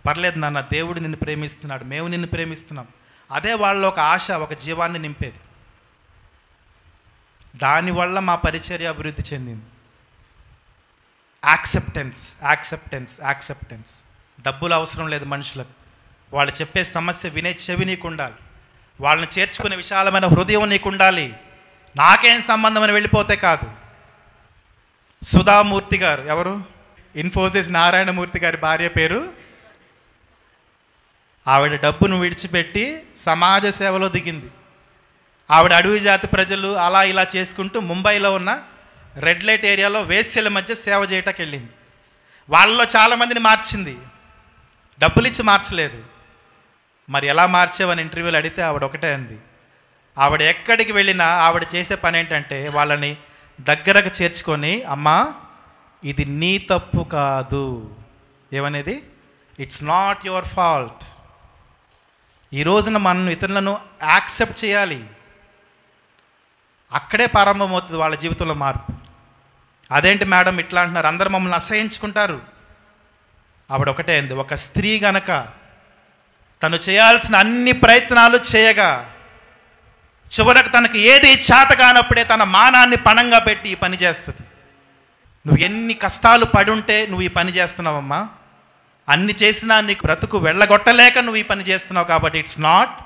పర్లేదు నాన్న, దేవుడు నిన్ను ప్రేమిస్తున్నాడు, మేము నిన్ను ప్రేమిస్తున్నాం. అదే వాళ్ళ ఒక ఆశ, ఒక జీవాన్ని నింపేది. దానివల్ల మా పరిచర్య అభివృద్ధి చెందింది. Acceptance, acceptance, acceptance. డబ్బులు అవసరం లేదు మనుషులకు. వాళ్ళు చెప్పే సమస్య వినే చెవి నీకు ఉండాలి, వాళ్ళని చేర్చుకునే విశాలమైన హృదయం నీకు ఉండాలి. నాకేం సంబంధం అని వెళ్ళిపోతే కాదు. సుధామూర్తి గారు ఎవరు? ఇన్ఫోసిస్ నారాయణమూర్తి గారి భార్య పేరు. ఆవిడ డబ్బును విడిచిపెట్టి సమాజ సేవలో దిగింది. ఆవిడ అడవి జాతి ప్రజలు అలా ఇలా చేసుకుంటూ ముంబైలో ఉన్న రెడ్ లైట్ ఏరియాలో వేశ్యల మధ్య సేవ చేయటానికి వెళ్ళింది. వాళ్ళలో చాలామందిని మార్చింది, డబ్బులు ఇచ్చి మార్చలేదు. మరి ఎలా మార్చేవని ఇంటర్వ్యూలు అడిగితే ఆవిడ ఒకటే అంది, ఆవిడ ఎక్కడికి వెళ్ళినా ఆవిడ చేసే పని ఏంటంటే వాళ్ళని దగ్గరకు చేర్చుకొని, అమ్మా ఇది నీ తప్పు కాదు. ఏమనేది? It's not your fault. ఈ రోజున మనం ఇతరులను యాక్సెప్ట్ చేయాలి. అక్కడే ప్రారంభమవుతుంది వాళ్ళ జీవితంలో మార్పు. అదేంటి మేడం ఇట్లా అంటున్నారు, అందరూ మమ్మల్ని అసహించుకుంటారు. ఆవిడ ఒకటే అంది, ఒక స్త్రీ గనక తను చేయాల్సిన అన్ని ప్రయత్నాలు చేయగా చివరకు తనకు ఏది చేత కానప్పుడే తన మానాన్ని పణంగా పెట్టి ఈ పని చేస్తుంది. నువ్వు ఎన్ని కష్టాలు పడి ఉంటే నువ్వు ఈ పని చేస్తున్నావమ్మా, అన్ని చేసినా నీకు బ్రతుకు వెళ్ళగొట్టలేక నువ్వు ఈ పని చేస్తున్నావు. కాబట్టి ఇట్స్ నాట్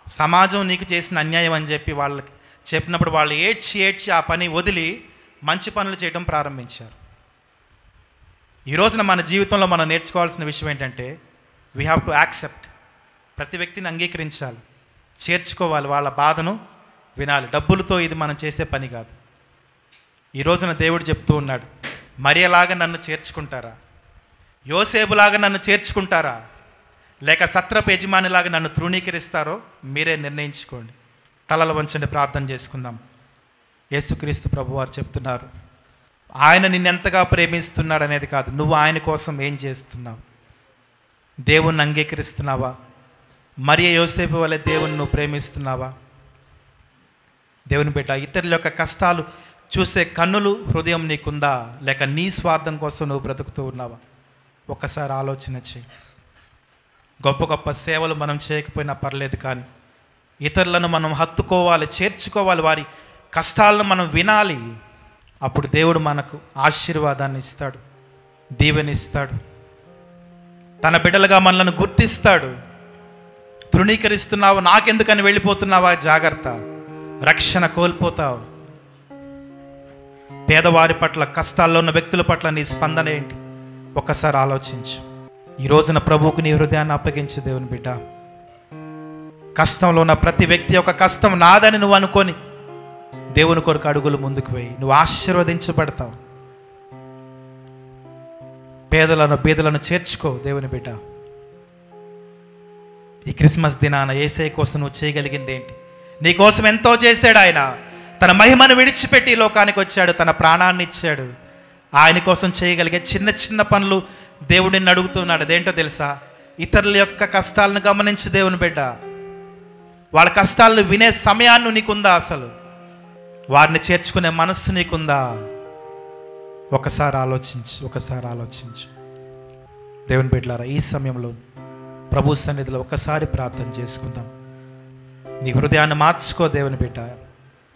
సమాజం నీకు చేసిన అన్యాయం అని చెప్పి వాళ్ళకి చెప్పినప్పుడు వాళ్ళు ఏడ్చి ఏడ్చి ఆ పని వదిలి మంచి పనులు చేయడం ప్రారంభించారు. ఈ రోజున మన జీవితంలో మనం నేర్చుకోవాల్సిన విషయం ఏంటంటే, వీ హ్యావ్ టు యాక్సెప్ట్. ప్రతి వ్యక్తిని అంగీకరించాలి, చేర్చుకోవాలి, వాళ్ళ బాధను వినాలి. డబ్బులతో ఇది మనం చేసే పని కాదు. ఈ రోజున దేవుడు చెప్తూ ఉన్నాడు, మరియలాగా నన్ను చేర్చుకుంటారా, యోసేపులాగా నన్ను చేర్చుకుంటారా, లేక సత్రపు యజమానిలాగా నన్ను తృణీకరిస్తారో మీరే నిర్ణయించుకోండి. తలలు వంచండి, ప్రార్థన చేసుకుందాం. యేసుక్రీస్తు ప్రభువారు చెప్తున్నారు, ఆయన నిన్నెంతగా ప్రేమిస్తున్నాడు అనేది కాదు, నువ్వు ఆయన కోసం ఏం చేస్తున్నావు. దేవుణ్ణి అంగీకరిస్తున్నావా? మరియ యోసేపు వలె దేవుని నువ్వు ప్రేమిస్తున్నావా? దేవుని బిడ్డ, ఇతరుల యొక్క కష్టాలు చూసే కన్నులు, హృదయం నీకుందా, లేక నీ స్వార్థం కోసం నువ్వు బ్రతుకుతూ ఉన్నావా? ఒక్కసారి ఆలోచన చేయి. గొప్ప గొప్ప సేవలు మనం చేయకపోయినా పర్లేదు, కానీ ఇతరులను మనం హత్తుకోవాలి, చేర్చుకోవాలి, వారి కష్టాలను మనం వినాలి. అప్పుడు దేవుడు మనకు ఆశీర్వాదాన్ని ఇస్తాడు, దీవెనిస్తాడు, తన బిడ్డలుగా మనల్ని గుర్తిస్తాడు. తృణీకరిస్తున్నావు, నాకెందుకని వెళ్ళిపోతున్నావా? జాగ్రత్త, రక్షణ కోల్పోతావు. పేదవారి పట్ల, కష్టాల్లో ఉన్న వ్యక్తుల పట్ల నీ స్పందన ఏంటి? ఒక్కసారి ఆలోచించు. ఈ రోజున ప్రభువుకు నీ హృదయాన్ని అప్పగించు. దేవుని బిడ్డ, కష్టంలో ఉన్న ప్రతి వ్యక్తి యొక్క కష్టం నాదని నువ్వు అనుకొని దేవుని కొరకు అడుగులు ముందుకు వేయి, నువ్వు ఆశీర్వదించబడతావు. పేదలను బీదలను చేర్చుకో. దేవుని బిడ్డ, ఈ క్రిస్మస్ దినాన యేసయ్య కోసం నువ్వు చేయగలిగింది ఏంటి? నీ కోసం ఎంతో చేశాడు ఆయన. తన మహిమను విడిచిపెట్టి ఈ లోకానికి వచ్చాడు, తన ప్రాణాన్ని ఇచ్చాడు. ఆయన కోసం చేయగలిగే చిన్న చిన్న పనులు దేవుడిని అడుగుతున్నాడు. అదేంటో తెలుసా? ఇతరుల యొక్క కష్టాలను గమనించు. దేవుని బిడ్డ, వాళ్ళ కష్టాలను వినే సమయాన్ని నీకుందా? అసలు వారిని చేర్చుకునే మనస్సు నీకుందా? ఒకసారి ఆలోచించు, ఒకసారి ఆలోచించు. దేవుని బిడ్డలారా, ఈ సమయంలో ప్రభు సన్నిధిలో ఒకసారి ప్రార్థన చేసుకుందాం. నీ హృదయాన్ని మార్చుకో. దేవుని బిడ్డ,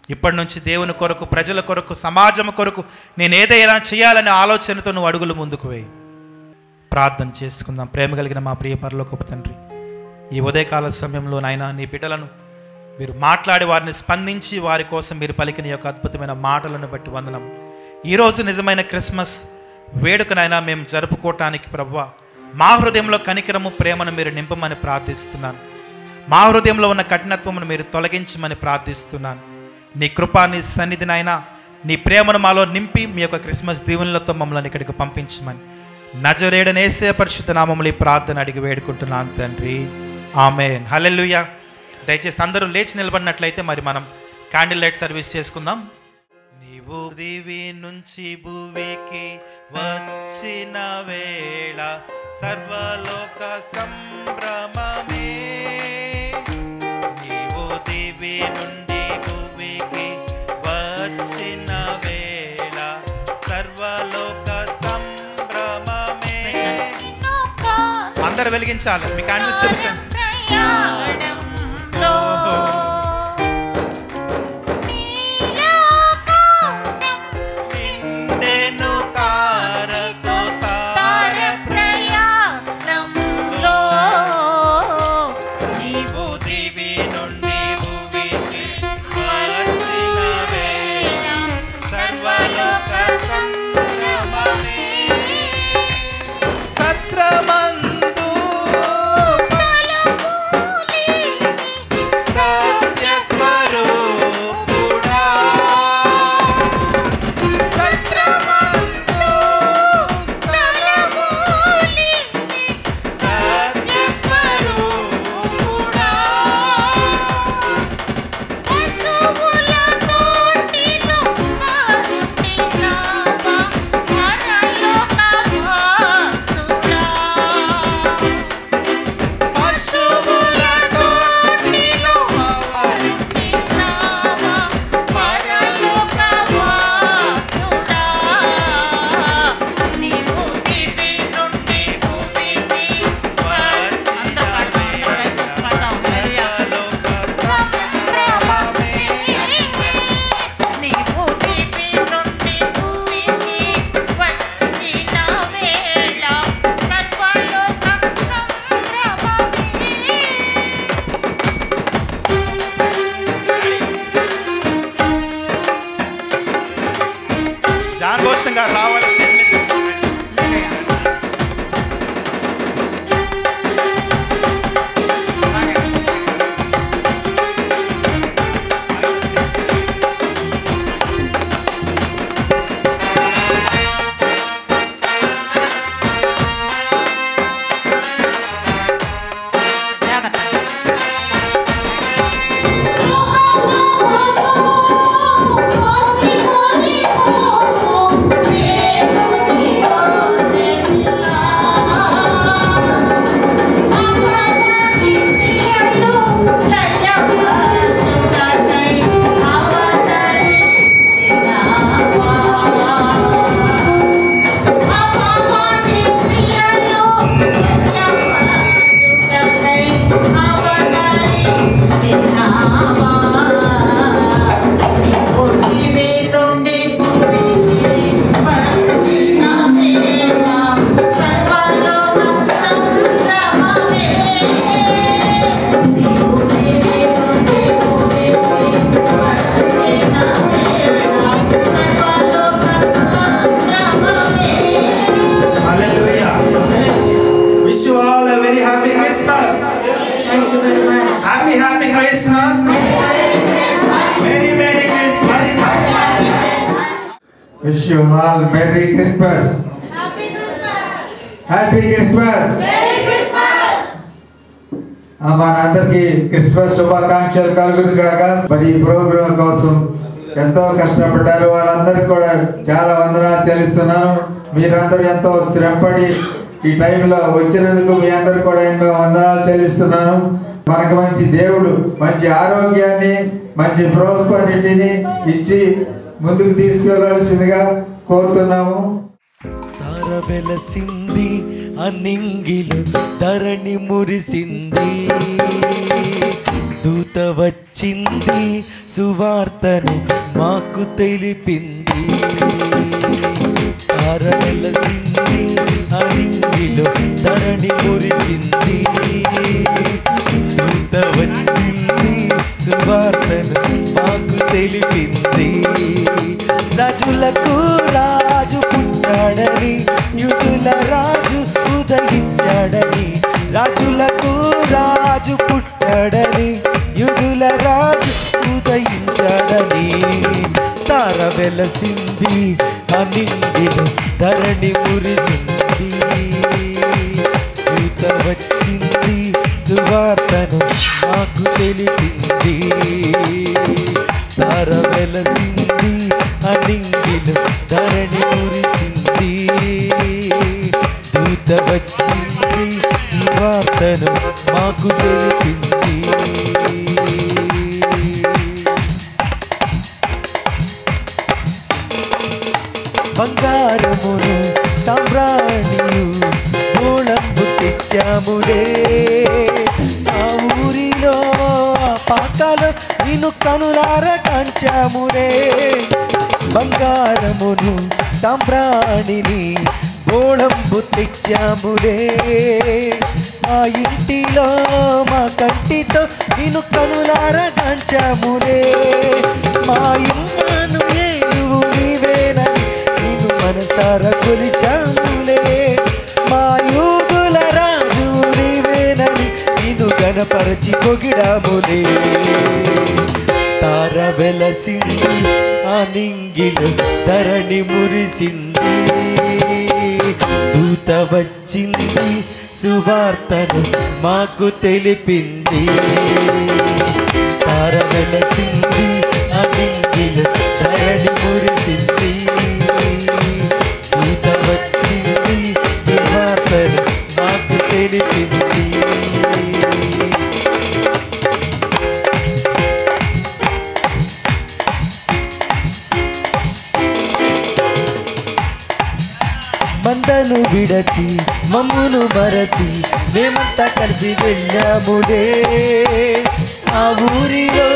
ఇప్పటి నుంచి దేవుని కొరకు, ప్రజల కొరకు, సమాజం కొరకు నేను ఏదైనా చేయాలనే ఆలోచనతో నువ్వు అడుగులు ముందుకు వేయి. ప్రార్థన చేసుకుందాం. ప్రేమ కలిగిన మా ప్రియ పరలోకపు తండ్రి, ఈ ఉదయకాల సమయంలో నాయన నీ బిడ్డలను మీరు మాట్లాడి వారిని స్పందించి వారి కోసం మీరు పలికిన యొక్క అద్భుతమైన మాటలను బట్టి వందనం. ఈరోజు నిజమైన క్రిస్మస్ వేడుకనైనా మేము జరుపుకోవటానికి ప్రభువా మా హృదయంలో కనికరము, ప్రేమను మీరు నింపమని ప్రార్థిస్తున్నాను. మా హృదయంలో ఉన్న కఠినత్వమును మీరు తొలగించమని ప్రార్థిస్తున్నాను. నీ కృపా, నీ సన్నిధినైనా నీ ప్రేమను మాలో నింపి మీ యొక్క క్రిస్మస్ దీవెనలతో మమ్మల్ని ఇక్కడికి పంపించమని నజరేయుడైన యేసయ్య పరిశుద్ధ నామములో ఈ ప్రార్థన అడిగి వేడుకుంటున్నాను తండ్రి. ఆమేన్. హల్లెలూయా. దయచేసి అందరూ లేచి నిలబడినట్లయితే మరి మనం క్యాండిల్ లైట్ సర్వీస్ చేసుకుందాం. నీవు దివి నుంచి భూమికి వచ్చిన వేళ సర్వలోక సంభ్రమమే. నీవు దివి నుండి భూమికి వచ్చిన వేళ సర్వలోక సంభ్రమమే. అందరు వెలిగించాలి. మీ క్యాండిల్స్ చూపించండి. Wish you all Merry Christmas. Happy Christmas. Happy Christmas. Merry Christmas. మనందరికీ క్రిస్మస్ శుభాకాంక్షలు కలుగును గాక. మరి ఈ ప్రోగ్రాం కోసం ఎంతో కష్టపడ్డారు వాళ్ళందరికీ కూడా చాలా వందనాలు చెల్లిస్తున్నాను. మీరందరూ ఎంతో శ్రమపడి ఈ టైంలో వచ్చినందుకు మీ అందరు కూడా ఎంతో వందనాలు చెల్లిస్తున్నాను. మనకు మంచి దేవుడు మంచి ఆరోగ్యాన్ని మంచి ప్రాస్పరిటీని ఇచ్చి ముందుకు తీసుకెళ్లాల్సిందిగా కోరుతున్నాము. వెలసింది అన్నింగిలు ధరణి మురిసింది, దూత వచ్చింది సువార్తను మాకు తెలిపింది. వెలసింది అన్నింగిలు ధరణి మురిసింది, దూత వచ్చింది సువార్తను మాకు తెలిపింది. రాజులకు రాజు పుట్టాడని, యుదుల రాజు ఉదయించాడని. రాజులకు రాజు పుట్టాడని, యుదుల రాజు ఉదయించాడని. తార వెలసింది అనింగిలు ధరణి మురిసింది, దూత వచ్చింది సువార్తను మాకు తెలిపింది. తార వెలసింది అనింగిలు ధరణి మురిసింది దూత వచ్చింది ఈ వార్తను మాకు తెలిపింది బంగారమును సామ్రాణియు గోళంబు తెచ్చాములే ఆ ఊరిలో పాకాలు నిన్ను కనులార కాంచాములే బంగారమును సామ్రాణిని గోళంబు తెచ్చాములే మా ఇంటిలో మా కంటితో నిన్ను కనులార కాంచాములే మా ఇమ్మను ఏలువు నీవేనని నిన్ను మనసార కొలిచాములే మా యూదుల రాజు నీవేనని నిన్ను గణపరచి పొగిడాములే తార వెలసింది అనింగిలు ధరణి మురిసింది దూత వచ్చింది సువార్తను మాకు తెలిపింది తార వెలసింది అనింగిలు ధరణి మురిసింది దూత వచ్చింది సువార్తను మాకు తెలిపింది మందను విడచి మమ్మును మరచి మేమంతా కలిసి వెళ్ళాములే ఆ ఊరిలో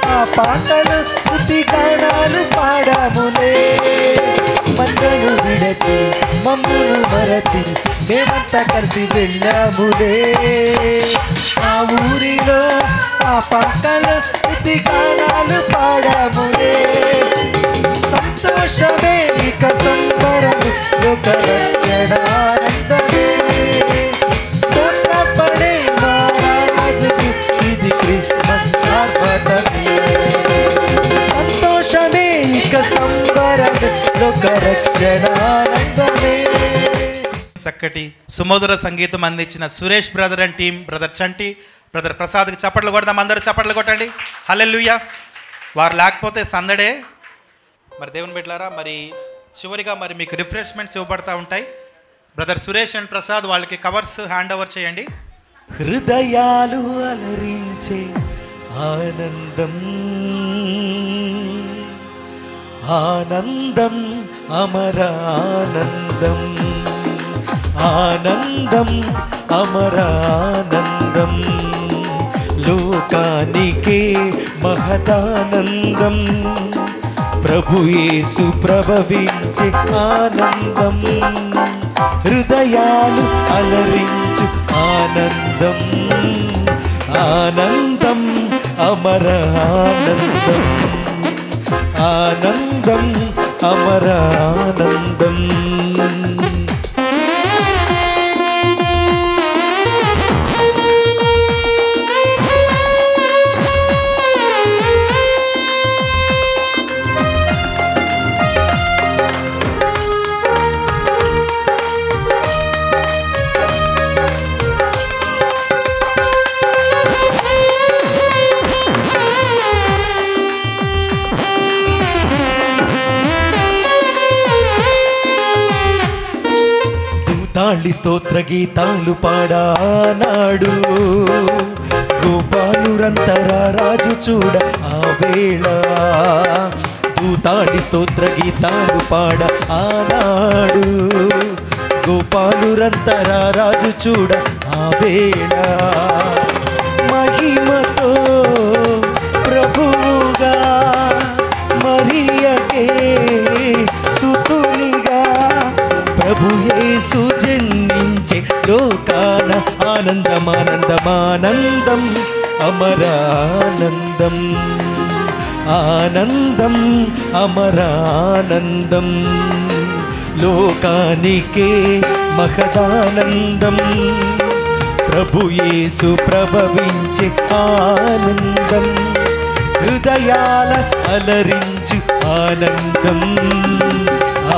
ఆ పాటలు శృతి గానాలు పాడాములే మందను విడచి మమ్మును మరచి మేమంతా కలిసి వెళ్ళాములే ఆ ఊరిలో ఆ పాటలు శృతి గానాలు పాడాములే సంతోషమే ఇక సంబరము లోక రక్షణానందమే స్తోత్రపడే మా రాజుకు ఇది క్రిస్మస్ ఆర్భటమే సంతోషమే ఇక సంబరము లోక రక్షణానందమే చక్కటి సుమధుర సంగీతం అందించిన Suresh brother and team brother Chanti brother ప్రసాద్కి చప్పట్లు కొడదాం అందరూ చప్పట్లు కొట్టండి హల్లెలూయా వారు లేకపోతే సందడే మరి దేవుని బిడ్డలారా మరి చివరిగా మరి మీకు రిఫ్రెష్మెంట్స్ ఇవ్వబడతా ఉంటాయి బ్రదర్ సురేష్ అండ్ ప్రసాద్ వాళ్ళకి కవర్స్ హ్యాండ్ ఓవర్ చేయండి హృదయాలు అలరించే ఆనందం ఆనందం అమరానందం ఆనందం అమరానందం లోకానికే మహదానందం ప్రభు యేసు ప్రభవించే ఆనందం హృదయాలు అలరించు ఆనందం ఆనందం అమరానందం ఆనందం అమరానందం తాళి స్తోత్ర గీతాలు పాడానాడు గోపాలురంతర రాజు చూడ ఆ వేళ దూతాళి స్తోత్ర గీతాలు పాడ ఆనాడు గోపాలురంతర రాజు చూడ ఆ వేళ మహిమతో ప్రభువుగా మరియకే సుతునిగా ప్రభు యేసు జన్మించే లోకాన ఆనందం ఆనందం ఆనందం అమరానందం ఆనందం అమరానందం లోకానికే మహదానందం ప్రభు యేసు ప్రభవించే ఆనందం హృదయాల అలరించు ఆనందం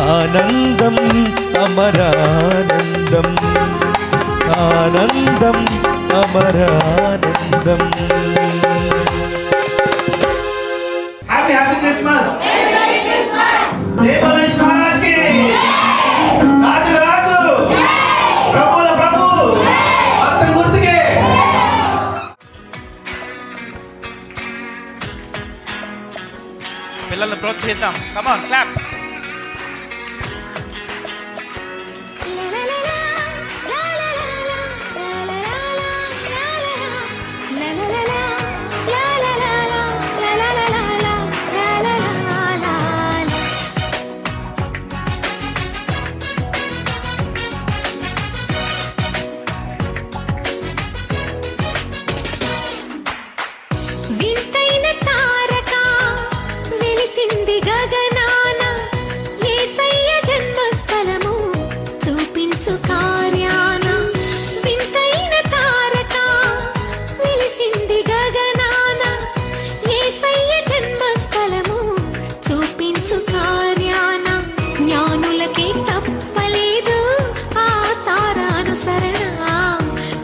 ఆనందం అమరానందం ఆనందం అమరానందం హ్యాపీ క్రిస్మస్. జై బోలేష్ మహారాజ్ కి. రాజుల రాజు, ప్రభుల ప్రభు, హస్తం గుర్తుకే. పిల్లల్ని ప్రోత్సహిద్దాం. Come on clap. వింతైన తారక వెలిసింది గగనాన, యేసయ్య జన్మస్థలము చూపించు కార్యాన. వింతైన తారక వెలిసింది గగనాన, యేసయ్య జన్మస్థలము చూపించు కార్యాన. జ్ఞానులకే తప్పలేదు ఆ తారానుసరణ,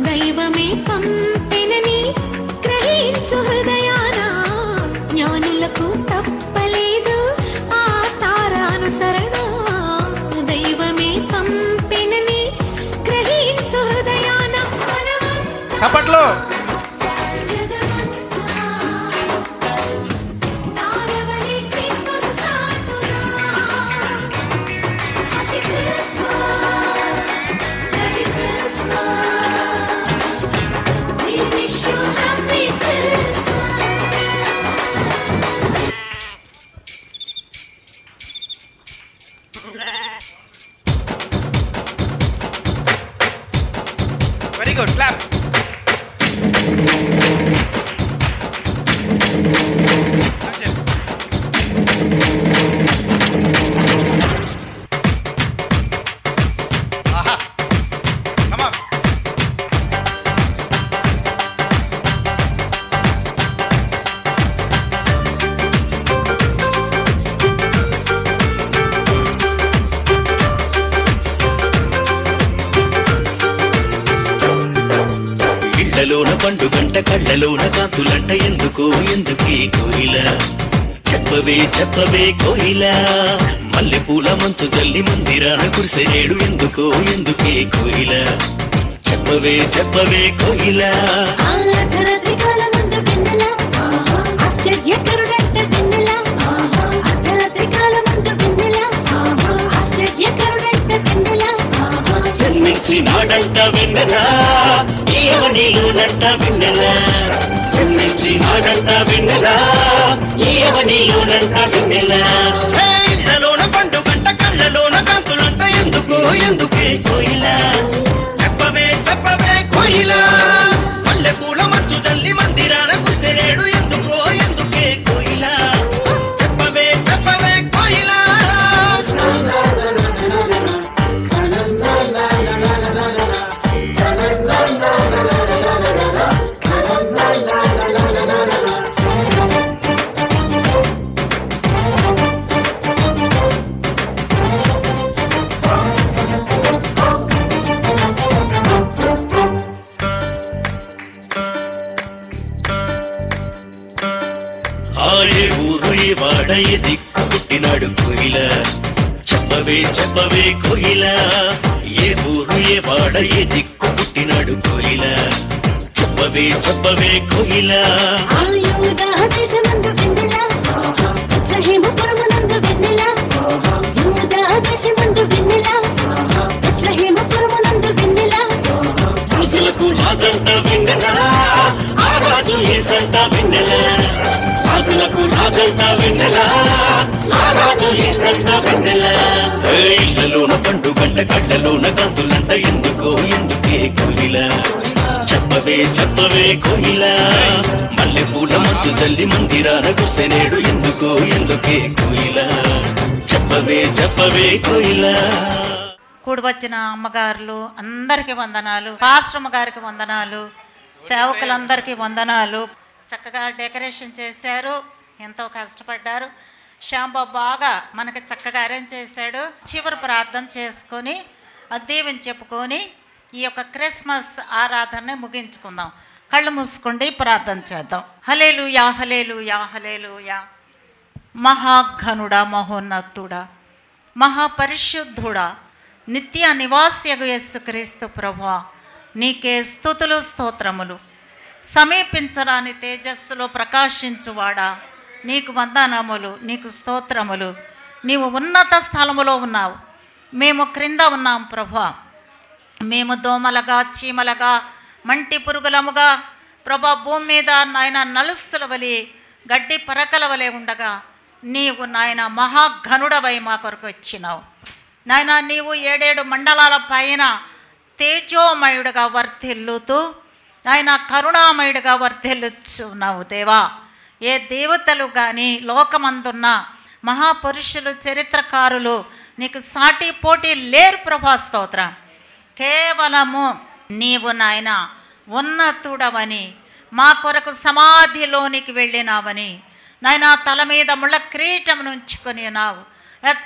దైవమే పంపెనని గ్రహించు హృదయాన. జ్ఞానులకు తప్పలేదు ఆ తారానుసరణ, దైవమే పంపెనని గ్రహించు హృదయాన. చప్పట్లు. తారవలే క్రీస్తును చాటుగా. Happy Christmas, Merry Christmas. We wish you Happy Christmas. Very good clap. ఆహా. Come on. ఇళ్లలోన పండుగంట కళ్ళలోన కాంతులంట ఎందుకో ఎందుకే కోయిల చెప్పవే చెప్పవే కోయిల మల్లెపూల మంచు జల్లి మందిరాన కురిసేడు ఎందుకో ఎందుకే కోయిల చెప్పవే చెప్పవే కోయిల అర్ధరాత్రి కాలమందు వెన్నెల ఆశ్చర్యకరుడంట వెన్నెల అర్ధరాత్రి కాలమందు వెన్నెల ఆశ్చర్యకరుడంట వెన్నెల జన్మించినాడంట వెన్నెల ఏవనిలోనంట వెన్నెల జన్మించినాడంట వెన్నెల ఏవనిలోనంట వెన్నెల ఇళ్లలోన పండుగంట కళ్ళలోన కాంతులంట ఎందుకో ఎందుకే కోయిల చెప్పవే చెప్పవే కోయిల మల్లెపూల మంచు జల్లి మందిరాన కురిసేడు ఎందుకో ఎందుకే కోయిల చెప్పవే చెప్పవే కోయిల. ఏ ఊరు ఏ వాడ ఏ దిక్కు పుట్టినాడు కోయిల చెప్పవే చెప్పవే కోయిల ఏ ఊరు ఏ వాడ ఏ దిక్కు పుట్టినాడు కోయిల చెప్పవే చెప్పవే కోయిల యూదా దేశమందు వెన్నెల బెత్లెహేముపురమునందు వెన్నెల యూదా దేశమందు వెన్నెల బెత్లెహేముపురమునందు వెన్నెల రాజులకు రాజంట వెన్నెల ఆ రాజు యేసంట వెన్నెల రాజులకు రాజంట వెన్నెల ఆ రాజు యేసంట వెన్నెల ఇళ్లలోన పండుగంట కళ్ళలోన కాంతులంట ఎందుకో ఎందుకే కోయిల చెప్పవే చెప్పవే కోయిల మల్లెపూల మంచు జల్లి మందిరాన కురిసేడు ఎందుకో ఎందుకే కోయిల చెప్పవే చెప్పవే కోయిల. కూడి వచ్చిన అమ్మగారులు అందరికీ వందనాలు, పాస్టర్ గారికి వందనాలు, సేవకులందరికీ వందనాలు. చక్కగా డెకరేషన్ చేశారు, ఎంతో కష్టపడ్డారు. శ్యాంబాబు బాగా మనకి చక్కగా అరేంజ్ చేశాడు. చివరి ప్రార్థన చేసుకొని దీవెని చెప్పుకొని ఈ యొక్క క్రిస్మస్ ఆరాధనని ముగించుకుందాం. కళ్ళు మూసుకోండి, ప్రార్థన చేద్దాం. హల్లెలూయా హల్లెలూయా హల్లెలూయా. మహాఘనుడా, మహోన్నతుడా, మహాపరిశుద్ధుడా, నిత్య నివాస్యగు యేసుక్రీస్తు ప్రభువా, నీకే స్తుతులు స్తోత్రములు. సమీపించరాని తేజస్సులో ప్రకాశించువాడా, నీకు వందనములు, నీకు స్తోత్రములు. నీవు ఉన్నత స్థలములో ఉన్నావు, మేము క్రింద ఉన్నాం ప్రభువా. మేము దోమలుగా, చీమలుగా, మంటి పురుగులముగా ప్రభా భూమి మీద నాయన నలుసుల వలె, గడ్డి పరకల వలె ఉండగా నీవు నాయన మహాఘనుడవై మా కొరకు వచ్చినావు నాయన. నీవు 7 మండలాల పైన తేజోమయుడుగా వర్ధిల్లుతూ ఆయన కరుణామయుడుగా వర్ధిల్లుచున్నావు దేవా. ఏ దేవతలు కానీ లోకమందున్న మహాపురుషులు, చరిత్రకారులు నీకు సాటి పోటీ లేరు ప్రభా. స్తోత్రం. కేవలము నీవు నాయన ఉన్నతుడవని, మా కొరకు సమాధిలోనికి వెళ్ళినావని నాయన, తల మీద ముళ్ళ కిరీటం ఉంచుకొని ఉన్నావు,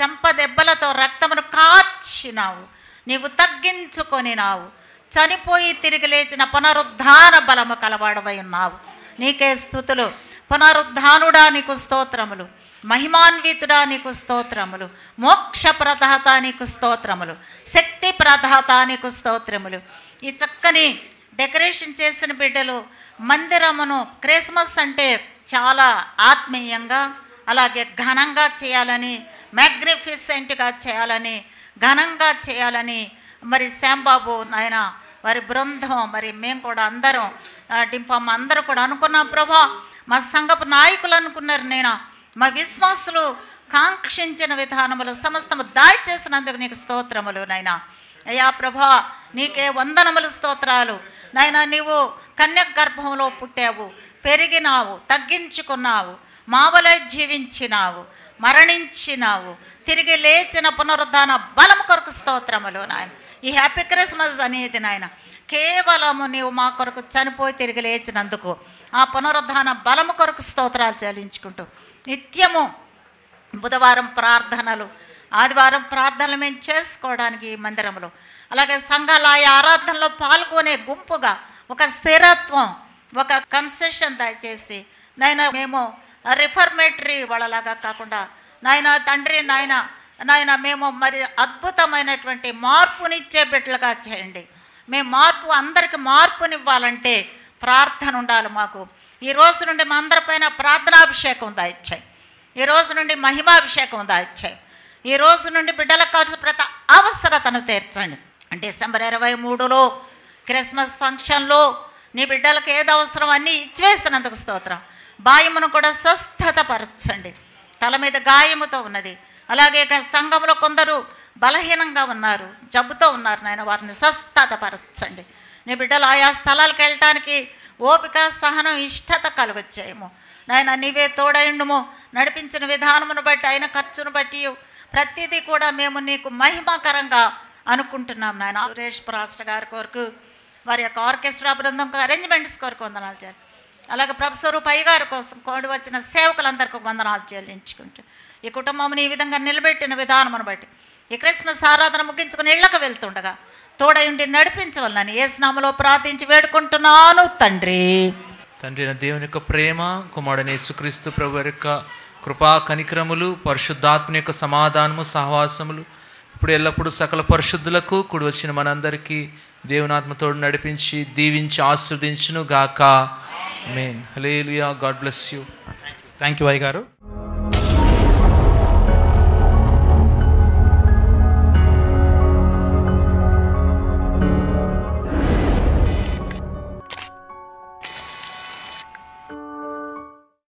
చెంప దెబ్బలతో రక్తమును కార్చినావు, నీవు తగ్గించుకొనినావు, చనిపోయి తిరిగి లేచిన పునరుద్ధాన బలము కలవాడవై ఉన్నావు. నీకే స్తుతులు. పునరుద్ధానుడా నీకు స్తోత్రములు, మహిమాన్వితుడా నీకు స్తోత్రములు, మోక్ష ప్రదాత నీకు స్తోత్రములు, శక్తి ప్రదాత నీకు స్తోత్రములు. ఈ చక్కని డెకరేషన్ చేసిన బిడ్డలు మందిరమును క్రిస్మస్ అంటే చాలా ఆత్మీయంగా, అలాగే ఘనంగా చేయాలని, మ్యాగ్నిఫిసెంట్గా చేయాలని, ఘనంగా చేయాలని మరి శ్యాంబాబు నాయన వారి బృందం, మరి మేము కూడా అందరం డింపమ్మ అందరూ కూడా అనుకున్నాం ప్రభా. మా సంఘపు నాయకులు అనుకున్నారు, నేను మా విశ్వాసులు కాంక్షించిన విధానములు సమస్తము దాయి చేసినందుకు నీకు స్తోత్రములు నాయనా. అయ్యా ప్రభా, నీకే వందనములు, స్తోత్రాలు నాయనా. నీవు కన్యక గర్భంలో పుట్టావు, పెరిగినావు, తగ్గించుకున్నావు, మావలై జీవించినావు, మరణించినావు, తిరిగి లేచిన పునరుద్ధాన బలం కొరకు స్తోత్రములు నాయన. ఈ హ్యాపీ క్రిస్మస్ అనేది నాయన కేవలము నీవు మా కొరకు చనిపోయి తిరిగి లేచినందుకు, ఆ పునరుద్ధాన బలము కొరకు స్తోత్రాలు చెల్లించుకుంటూ నిత్యము బుధవారం ప్రార్థనలు, ఆదివారం ప్రార్థనలు మేము చేసుకోవడానికి ఈ మందిరంలో, అలాగే సంఘాల ఆరాధనలో పాల్గొనే గుంపుగా ఒక స్థిరత్వం, ఒక కన్సెషన్ దయచేసి నాయన. మేము రిఫర్మేటరీ వాళ్ళలాగా కాకుండా నాయన తండ్రి, నాయన మేము మరి అద్భుతమైనటువంటి మార్పునిచ్చే బిడ్డలుగా చేయండి. మేము అందరికి మార్పునివ్వాలంటే ప్రార్థన ఉండాలి మాకు. ఈ రోజు నుండి మా అందరిపైన ప్రార్థనాభిషేకం దాయిచ్చాయి, ఈ రోజు నుండి మహిమాభిషేకం దాయిచ్చాయి, ఈ రోజు నుండి బిడ్డలకు కావాల్సిన ప్రతి అవసరతను తీర్చండి. డిసెంబర్ 23లో క్రిస్మస్ ఫంక్షన్లో నీ బిడ్డలకు ఏది అవసరం అన్నీ ఇచ్చివేసినందుకు స్తోత్రం. బాయమును కూడా స్వస్థతపరచండి, తల మీద గాయముతో ఉన్నది. అలాగే సంఘంలో కొందరు బలహీనంగా ఉన్నారు, జబ్బుతో ఉన్నారు నాయన, వారిని స్వస్థతపరచండి. నీ బిడ్డలు ఆయా స్థలాలకు వెళ్ళటానికి ఓపిక, సహనం, ఇష్టత కలుగొచ్చేయము నాయన. నీవే తోడైండుము, నడిపించిన విధానమును బట్టి, అయిన ఖర్చును బట్టి ప్రతిదీ కూడా మేము నీకు మహిమకరంగా అనుకుంటున్నాం నాయన. సురేష్ పాస్టర్ గారి కొరకు, వారి యొక్క ఆర్కెస్ట్రా బృందం అరేంజ్మెంట్స్ కొరకు వందనాలు చేయాలి. అలాగే ప్రొఫెసర్ పై గారి కోసం కోడి వచ్చిన సేవకులందరికీ వందనాలు చెల్లించుకుంటూ ఈ కుటుంబం ఈ విధంగా నిలబెట్టిన విధానమును బట్టి ఈ క్రిస్మస్ ఆరాధన ముగించుకుని ఇళ్ళకు వెళ్తుండగా తోడయుండి నడిపించవలనని యేసు నామములో ప్రార్థించి వేడుకుంటున్నాను తండ్రి. తండ్రి దేవుని యొక్క ప్రేమ, కుమారుడైన యేసుక్రీస్తు ప్రభు యొక్క కృపా కనికరములు, పరిశుద్ధాత్మ యొక్క సమాధానము, సహవాసములు ఇప్పుడు ఎల్లప్పుడూ సకల పరిశుద్ధులకు కూడి వచ్చిన మనందరికీ దేవుని ఆత్మతోడు నడిపించి దీవించి ఆశీర్వదించును గాక. Amen. Hallelujah. God bless you. Thank you అయ్య గారు.